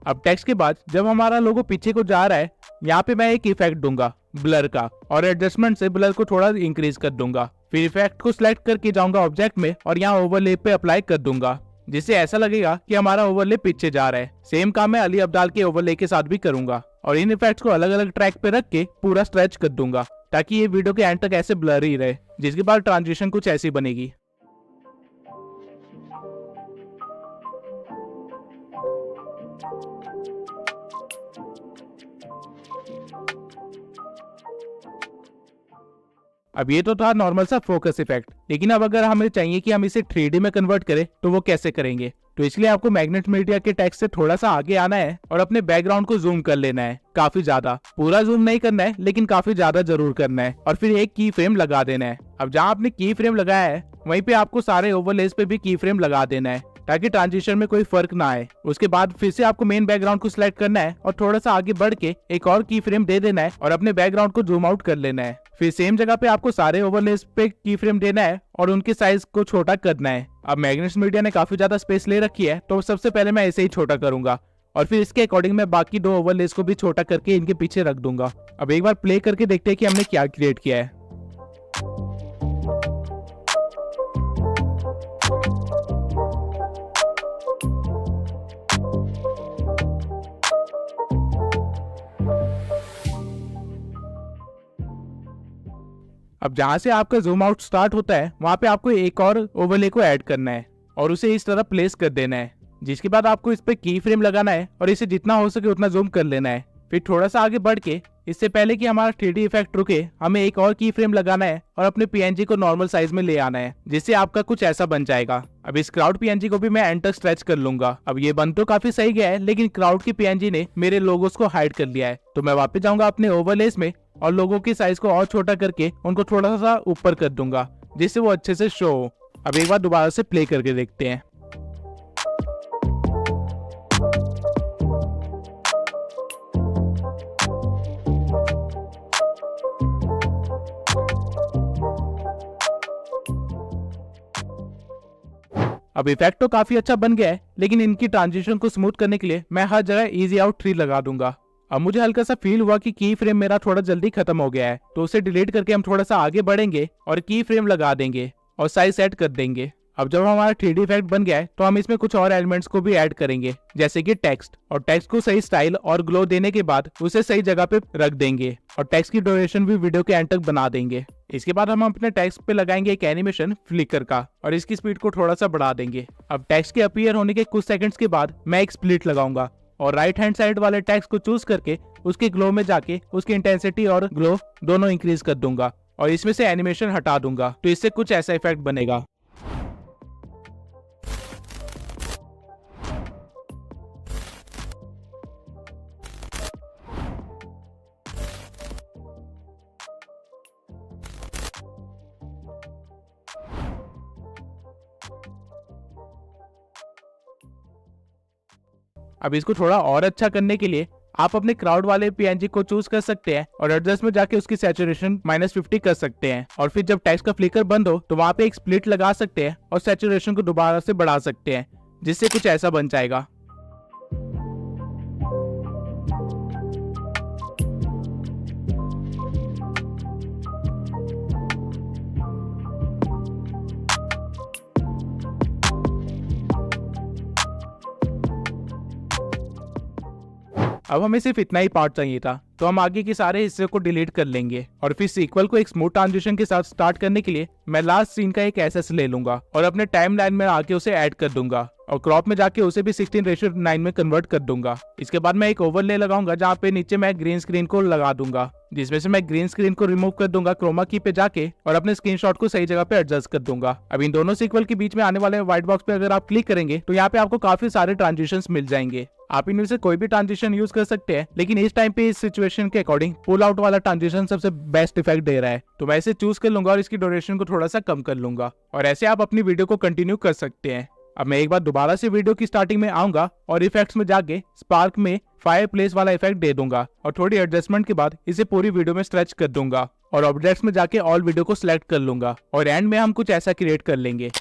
अब टेक्स्ट के बाद जब हमारा लोगो पीछे को जा रहा है यहाँ पे मैं एक इफेक्ट दूंगा ब्लर का और एडजस्टमेंट से ब्लर को थोड़ा इंक्रीज कर दूंगा। फिर इफेक्ट को सिलेक्ट करके जाऊंगा ऑब्जेक्ट में और यहाँ ओवरले पे अप्लाई कर दूंगा, जिससे ऐसा लगेगा कि हमारा ओवरले पीछे जा रहा है। सेम काम मैं अली अब्दाल के ओवरले के साथ भी करूंगा और इन इफेक्ट्स को अलग अलग ट्रैक पे रख के पूरा स्ट्रेच कर दूंगा ताकि ये वीडियो के एंड तक ऐसे ब्लर ही रहे, जिसके बाद ट्रांजिशन कुछ ऐसी बनेगी। अब ये तो था नॉर्मल सा फोकस इफेक्ट, लेकिन अब अगर हमें चाहिए कि हम इसे 3D में कन्वर्ट करें तो वो कैसे करेंगे? तो इसलिए आपको मैग्नेट मीडिया के टेक्स्ट से थोड़ा सा आगे आना है और अपने बैकग्राउंड को जूम कर लेना है, काफी ज्यादा। पूरा जूम नहीं करना है लेकिन काफी ज्यादा जरूर करना है और फिर एक की फ्रेम लगा देना है। अब जहाँ आपने की फ्रेम लगाया है वहीं पे आपको सारे ओवरलेस पे भी की फ्रेम लगा देना है ताकि ट्रांजिशन में कोई फर्क ना आए। उसके बाद फिर से आपको मेन बैकग्राउंड को सिलेक्ट करना है और थोड़ा सा आगे बढ़ के एक और की फ्रेम दे देना है और अपने बैकग्राउंड को जूम आउट कर लेना है। फिर सेम जगह पे आपको सारे ओवरलेस पे की फ्रेम देना है और उनके साइज को छोटा करना है। अब मैग्नेट्स मीडिया ने काफी ज्यादा स्पेस ले रखी है, तो सबसे पहले मैं इसे ही छोटा करूंगा और फिर इसके अकॉर्डिंग मैं बाकी 2 ओवरलेस को भी छोटा करके इनके पीछे रख दूंगा। अब एक बार प्ले करके देखते हैं कि हमने क्या क्रिएट किया है। अब जहाँ से आपका जूम आउट स्टार्ट होता है वहाँ पे आपको एक और ओवरले को ऐड करना है और उसे इस तरह प्लेस कर देना है, जिसके बाद आपको इस पे की फ्रेम लगाना है और इसे जितना हो सके उतना जूम कर लेना है। फिर थोड़ा सा आगे बढ़ के इससे पहले कि हमारा 3D इफेक्ट रुके हमें एक और की फ्रेम लगाना है और अपने PNG को नॉर्मल साइज में ले आना है, जिससे आपका कुछ ऐसा बन जाएगा। अब इस क्राउड PNG को भी मैं एंड तक स्ट्रेच कर लूंगा। अब ये बन तो काफी सही गया है, लेकिन क्राउड की PNG ने मेरे लोगोस को हाइड कर लिया है, तो मैं वापस जाऊंगा अपने ओवरलेस में और लोगों की साइज को और छोटा करके उनको थोड़ा सा ऊपर कर दूंगा, जिससे वो अच्छे से शो हो। अब एक बार दोबारा से प्ले करके देखते हैं। अब इफेक्ट तो काफी अच्छा बन गया है, लेकिन इनकी ट्रांजिशन को स्मूथ करने के लिए मैं हर जगह इजी आउट 3 लगा दूंगा। अब मुझे हल्का सा फील हुआ कि की फ्रेम मेरा थोड़ा जल्दी खत्म हो गया है, तो उसे डिलीट करके हम थोड़ा सा आगे बढ़ेंगे और की फ्रेम लगा देंगे और साइज सेट कर देंगे। अब जब हमारा 3D इफेक्ट बन गया है तो हम इसमें कुछ और एलिमेंट्स को भी ऐड करेंगे, जैसे कि टेक्स्ट, और टेक्स्ट को सही स्टाइल और ग्लो देने के बाद उसे सही जगह पे रख देंगे और टेक्स्ट की ड्यूरेशन भी वीडियो के एंड तक बना देंगे। इसके बाद हम अपने टेक्स्ट पे लगाएंगे एक एनिमेशन फ्लिकर का और इसकी स्पीड को थोड़ा सा बढ़ा देंगे। अब टेक्स्ट के अपीयर होने के कुछ सेकंड्स के बाद मैं एक स्प्लिट लगाऊंगा और राइट हैंड साइड वाले टेक्स्ट को चूज करके उसके ग्लो में जाके उसकी इंटेंसिटी और ग्लो दोनों इंक्रीज कर दूंगा और इसमें से एनिमेशन हटा दूंगा, तो इससे कुछ ऐसा इफेक्ट बनेगा। अब इसको थोड़ा और अच्छा करने के लिए आप अपने क्राउड वाले PNG को चूज कर सकते हैं और एडजस्ट में जाके उसकी सैचुरेशन -50 कर सकते हैं और फिर जब टेक्स्ट का फ्लिकर बंद हो तो वहां पे एक स्प्लिट लगा सकते हैं और सैचुरेशन को दोबारा से बढ़ा सकते हैं, जिससे कुछ ऐसा बन जाएगा। अब हमें सिर्फ इतना ही पार्ट चाहिए था, तो हम आगे के सारे हिस्से को डिलीट कर लेंगे और फिर सीक्वल को एक स्मूथ ट्रांजिशन के साथ स्टार्ट करने के लिए मैं लास्ट सीन का एक एसएस ले लूंगा और अपने टाइमलाइन में आके उसे ऐड कर दूंगा और क्रॉप में जाके उसे भी 16:9 में कन्वर्ट कर दूंगा। इसके बाद मैं एक ओवरले लगाऊंगा जहाँ पे नीचे मैं ग्रीन स्क्रीन को लगा दूंगा, जिसमें से मैं ग्रीन स्क्रीन को रिमूव कर दूंगा क्रोमा की पे जाके और अपने स्क्रीनशॉट को सही जगह पे एडजस्ट कर दूंगा। अब इन दोनों सीक्वल के बीच में आने वाले व्हाइट बॉक्स पे अगर आप क्लिक करेंगे तो यहाँ पे आपको काफी सारे ट्रांजिशंस मिल जाएंगे। आप इनमें से कोई भी ट्रांजिशन यूज कर सकते हैं, लेकिन इस टाइम पे इस सिचुएशन के अकॉर्डिंग पुल आउट वाला ट्रांजिशन सबसे बेस्ट इफेक्ट दे रहा है, तो मैं इसे चूज कर लूंगा और इसकी ड्यूरेशन को थोड़ा सा कम कर लूंगा और ऐसे आप अपनी वीडियो को कंटिन्यू कर सकते हैं। अब मैं एक बार दोबारा से वीडियो की स्टार्टिंग में आऊंगा और इफेक्ट्स में जाके स्पार्क में फायर प्लेस वाला इफेक्ट दे दूंगा और थोड़ी एडजस्टमेंट के बाद इसे पूरी वीडियो में स्ट्रेच कर दूंगा और ऑब्जेक्ट्स में जाके ऑल वीडियो को सिलेक्ट कर लूंगा और एंड में हम कुछ ऐसा क्रिएट कर लेंगे।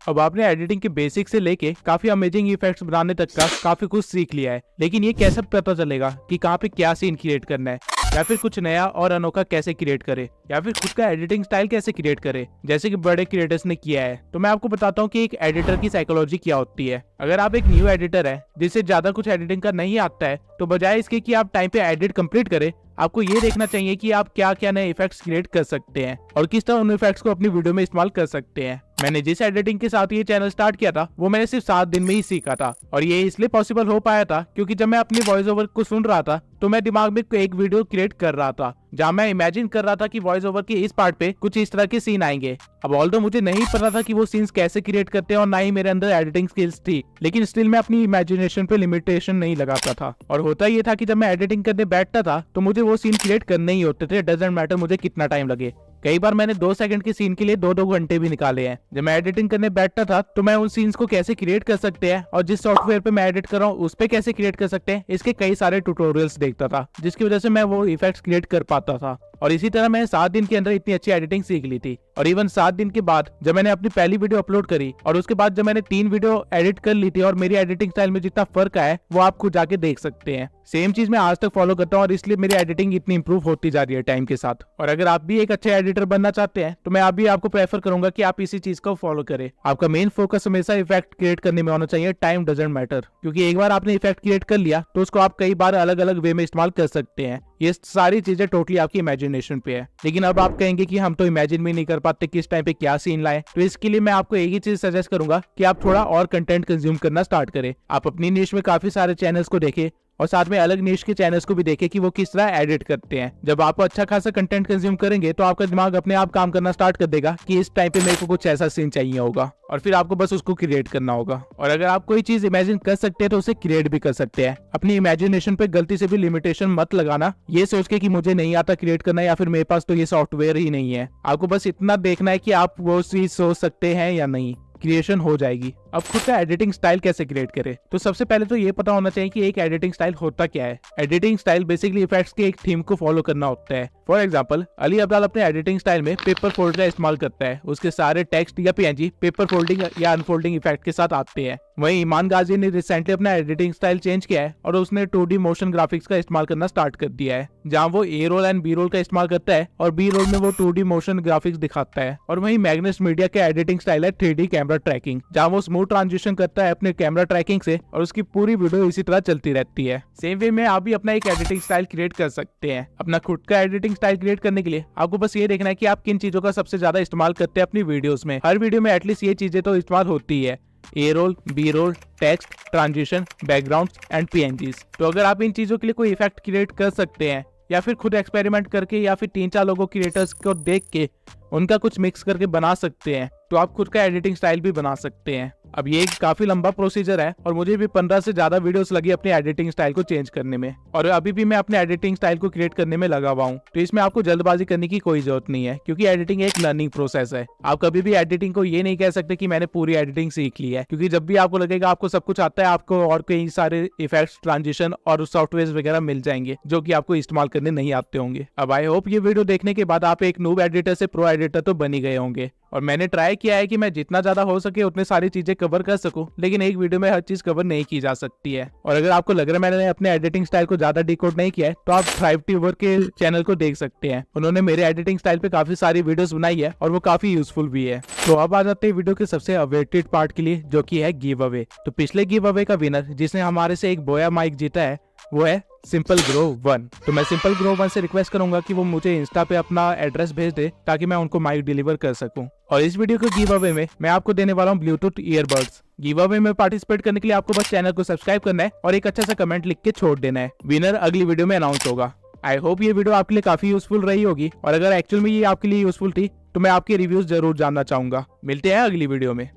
अब आपने एडिटिंग के बेसिक से लेके काफी अमेजिंग इफेक्ट्स बनाने तक का काफी कुछ सीख लिया है, लेकिन ये कैसे पता चलेगा कि कहाँ पे क्या सीन क्रिएट करना है, या फिर कुछ नया और अनोखा कैसे क्रिएट करे, या फिर खुद का एडिटिंग स्टाइल कैसे क्रिएट करे जैसे कि बड़े क्रिएटर्स ने किया है। तो मैं आपको बताता हूँ कि एक एडिटर की साइकोलॉजी क्या होती है। अगर आप एक न्यू एडिटर है जिससे ज्यादा कुछ एडिटिंग का नहीं आता है, तो बजाय इसके कि आप टाइम पे एडिट कंप्लीट करें, आपको ये देखना चाहिए कि आप क्या क्या नए इफेक्ट्स क्रिएट कर सकते हैं और किस तरह उन इफेक्ट्स को अपनी वीडियो में इस्तेमाल कर सकते हैं। मैंने जिस एडिटिंग के साथ ये चैनल स्टार्ट किया था वो मैंने सिर्फ 7 दिन में ही सीखा था और ये इसलिए पॉसिबल हो पाया था क्योंकि जब मैं अपनी वॉइस ओवर को सुन रहा था तो मैं दिमाग में एक वीडियो क्रिएट कर रहा था जहाँ मैं इमेजिन कर रहा था कि वॉइस ओवर के इस पार्ट पे कुछ इस तरह के सीन आएंगे। अब ऑल्दो मुझे नहीं पता था कि वो सीन्स कैसे क्रिएट करते हैं और ना ही मेरे अंदर एडिटिंग स्किल्स थी, लेकिन स्टिल मैं अपनी इमेजिनेशन पे लिमिटेशन नहीं लगाता था और होता ये था कि जब मैं एडिटिंग करने बैठता था तो मुझे वो सीन क्रिएट करने ही होते थे, डजंट मैटर मुझे कितना टाइम लगे। कई बार मैंने 2 सेकंड के सीन के लिए 2-2 घंटे भी निकाले हैं। जब मैं एडिटिंग करने बैठता था तो मैं उन सीन्स को कैसे क्रिएट कर सकते हैं और जिस सॉफ्टवेयर पे मैं एडिट कर रहा हूँ उस पे कैसे क्रिएट कर सकते हैं, इसके कई सारे ट्यूटोरियल्स देखता था, जिसकी वजह से मैं वो इफेक्ट्स क्रिएट कर पाता था। और इसी तरह मैंने 7 दिन के अंदर इतनी अच्छी एडिटिंग सीख ली थी। और इवन 7 दिन के बाद जब मैंने अपनी पहली वीडियो अपलोड करी और उसके बाद जब मैंने 3 वीडियो एडिट कर ली थी और मेरी एडिटिंग स्टाइल में जितना फर्क आया है वो आप खुद जाके देख सकते हैं। सेम चीज मैं आज तक फॉलो करता हूँ और इसलिए मेरी एडिटिंग इतनी इंप्रूव होती जा रही है टाइम के साथ। और अगर आप भी एक अच्छे एडिटर बनना चाहते हैं तो मैं आपको प्रेफर करूंगा कि आप इसी चीज को फॉलो करें। आपका मेन फोकस हमेशा इफेक्ट क्रिएट करने में होना चाहिए, टाइम डजंट मैटर, क्योंकि एक बार आपने इफेक्ट क्रिएट कर लिया तो उसको आप कई बार अलग अलग वे में इस्तेमाल कर सकते हैं। ये सारी चीजें टोटली आपकी इमेजिनेशन पे है। लेकिन अब आप कहेंगे कि हम तो इमेजिन भी नहीं कर पाते किस टाइम पे क्या सीन लाए, तो इसके लिए मैं आपको एक ही चीज सजेस्ट करूंगा कि आप थोड़ा और कंटेंट कंज्यूम करना स्टार्ट करें। आप अपनी निश में काफी सारे चैनल्स को देखें और साथ में अलग निश के चैनल्स को भी देखें कि वो किस तरह एडिट करते हैं। जब आप अच्छा खासा कंटेंट कंज्यूम करेंगे तो आपका दिमाग अपने आप काम करना स्टार्ट कर देगा कि इस टाइम पे मेरे को कुछ ऐसा सीन चाहिए होगा और फिर आपको बस उसको क्रिएट करना होगा। और अगर आप कोई चीज इमेजिन कर सकते हैं तो उसे क्रिएट भी कर सकते हैं। अपनी इमेजिनेशन पे गलती से भी लिमिटेशन मत लगाना, ये सोच के कि मुझे नहीं आता क्रिएट करना या फिर मेरे पास तो ये सॉफ्टवेयर ही नहीं है। आपको बस इतना देखना है कि आप वो चीज सोच सकते हैं या नहीं, क्रिएशन हो जाएगी। अब खुद का एडिटिंग स्टाइल कैसे क्रिएट करें, तो सबसे पहले तो ये पता होना चाहिए कि एक एडिटिंग स्टाइल होता क्या है। एडिटिंग स्टाइल बेसिकली इफेक्ट्स के एक थीम को फॉलो करना होता है। फॉर एग्जांपल अली अब्दाल अपने एडिटिंग स्टाइल में पेपर फोल्ड का इस्तेमाल करता है। उसके सारे टेक्स्ट या पीएनजी पेपर फोल्डिंग या अनफोल्डिंग इफेक्ट के साथ आते हैं। वहीं ईमान गाजी ने रिसेंटली अपना एडिटिंग स्टाइल चेंज किया है और उसने 2D मोशन ग्राफिक्स का इस्तेमाल करना स्टार्ट कर दिया है, जहां वो ए रोल एंड बी रोल का इस्तेमाल करता है और बी रोल में वो 2D मोशन ग्राफिक्स दिखाता है। और वहीं मैग्नस मीडिया का एडिटिंग स्टाइल है 3D कैमरा ट्रैकिंग, जहां वो स्मूथ ट्रांजिशन करता है अपने कैमरा ट्रैकिंग से और उसकी पूरी वीडियो इसी तरह चलती रहती है। सेम वे में आप भी अपना एक एडिटिंग स्टाइल क्रिएट कर सकते हैं। अपना खुद का एडिटिंग स्टाइल क्रिएट करने के लिए आपको बस ये देखना है कि आप किन चीजों का सबसे ज्यादा इस्तेमाल करते हैं अपनी वीडियोस में। हर वीडियो में एटलीस्ट ये चीजें तो इस्तेमाल होती है, A roll, B roll, text, transition, background and PNGs. तो अगर आप इन चीजों के लिए कोई इफेक्ट क्रिएट कर सकते हैं या फिर खुद एक्सपेरिमेंट करके या फिर 3-4 लोगों क्रिएटर्स को देख के उनका कुछ मिक्स करके बना सकते हैं, तो आप खुद का एडिटिंग स्टाइल भी बना सकते हैं। अब ये एक काफी लंबा प्रोसीजर है और मुझे भी 15 से ज्यादा वीडियोस लगी अपनी एडिटिंग स्टाइल को चेंज करने में, और अभी भी मैं अपने एडिटिंग स्टाइल को क्रिएट करने में लगा हुआ हूँ। तो इसमें आपको जल्दबाजी करने की कोई जरूरत नहीं है, क्योंकि एडिटिंग एक लर्निंग प्रोसेस है। आप कभी भी एडिटिंग को ये नहीं कह सकते कि मैंने पूरी एडिटिंग सीख ली है, क्योंकि जब भी आपको लगेगा आपको सब कुछ आता है, आपको और कई सारे इफेक्ट्स, ट्रांजिशन और सॉफ्टवेयर वगैरह मिल जाएंगे जो कि आपको इस्तेमाल करने नहीं आते होंगे। अब आई होप ये वीडियो देखने के बाद आप एक नूब एडिटर से प्रो एडिटर तो बन ही गए होंगे। और मैंने ट्राई किया है कि मैं जितना ज्यादा हो सके उतने सारी चीजें कवर कर सकूं, लेकिन एक वीडियो में हर चीज कवर नहीं की जा सकती है। और अगर आपको लग रहा है मैंने अपने एडिटिंग स्टाइल को ज्यादा डिकोड नहीं किया है, तो आप थ्राइव ट्यूबर के चैनल को देख सकते हैं। उन्होंने मेरे एडिटिंग स्टाइल पे काफी सारी वीडियोस बनाई है और वो काफी यूजफुल भी है। तो अब आ जाते हैं वीडियो के सबसे अवेटेड पार्ट के लिए, जो की है गिव अवे। तो पिछले गिव अवे का विनर जिसने हमारे से एक बोया माइक जीता है वो है सिंपल ग्रो 1। तो मैं सिंपल ग्रो 1 से रिक्वेस्ट करूंगा कि वो मुझे इंस्टा पे अपना एड्रेस भेज दे ताकि मैं उनको माइक डिलीवर कर सकूं। और इस वीडियो के गिव अवे में मैं आपको देने वाला हूं ब्लूटूथ ईयरबड्स। गिव अवे में पार्टिसिपेट करने के लिए आपको बस चैनल को सब्सक्राइब करना है और एक अच्छा सा कमेंट लिख के छोड़ देना है। विनर अगली वीडियो में अनाउंस होगा। आई होप ये वीडियो आपके लिए काफी यूजफुल रही होगी, और अगर एक्चुअल में ये आपके लिए यूजफुल थी तो मैं आपके रिव्यूज जरूर जानना चाहूंगा। मिलते हैं अगली वीडियो में।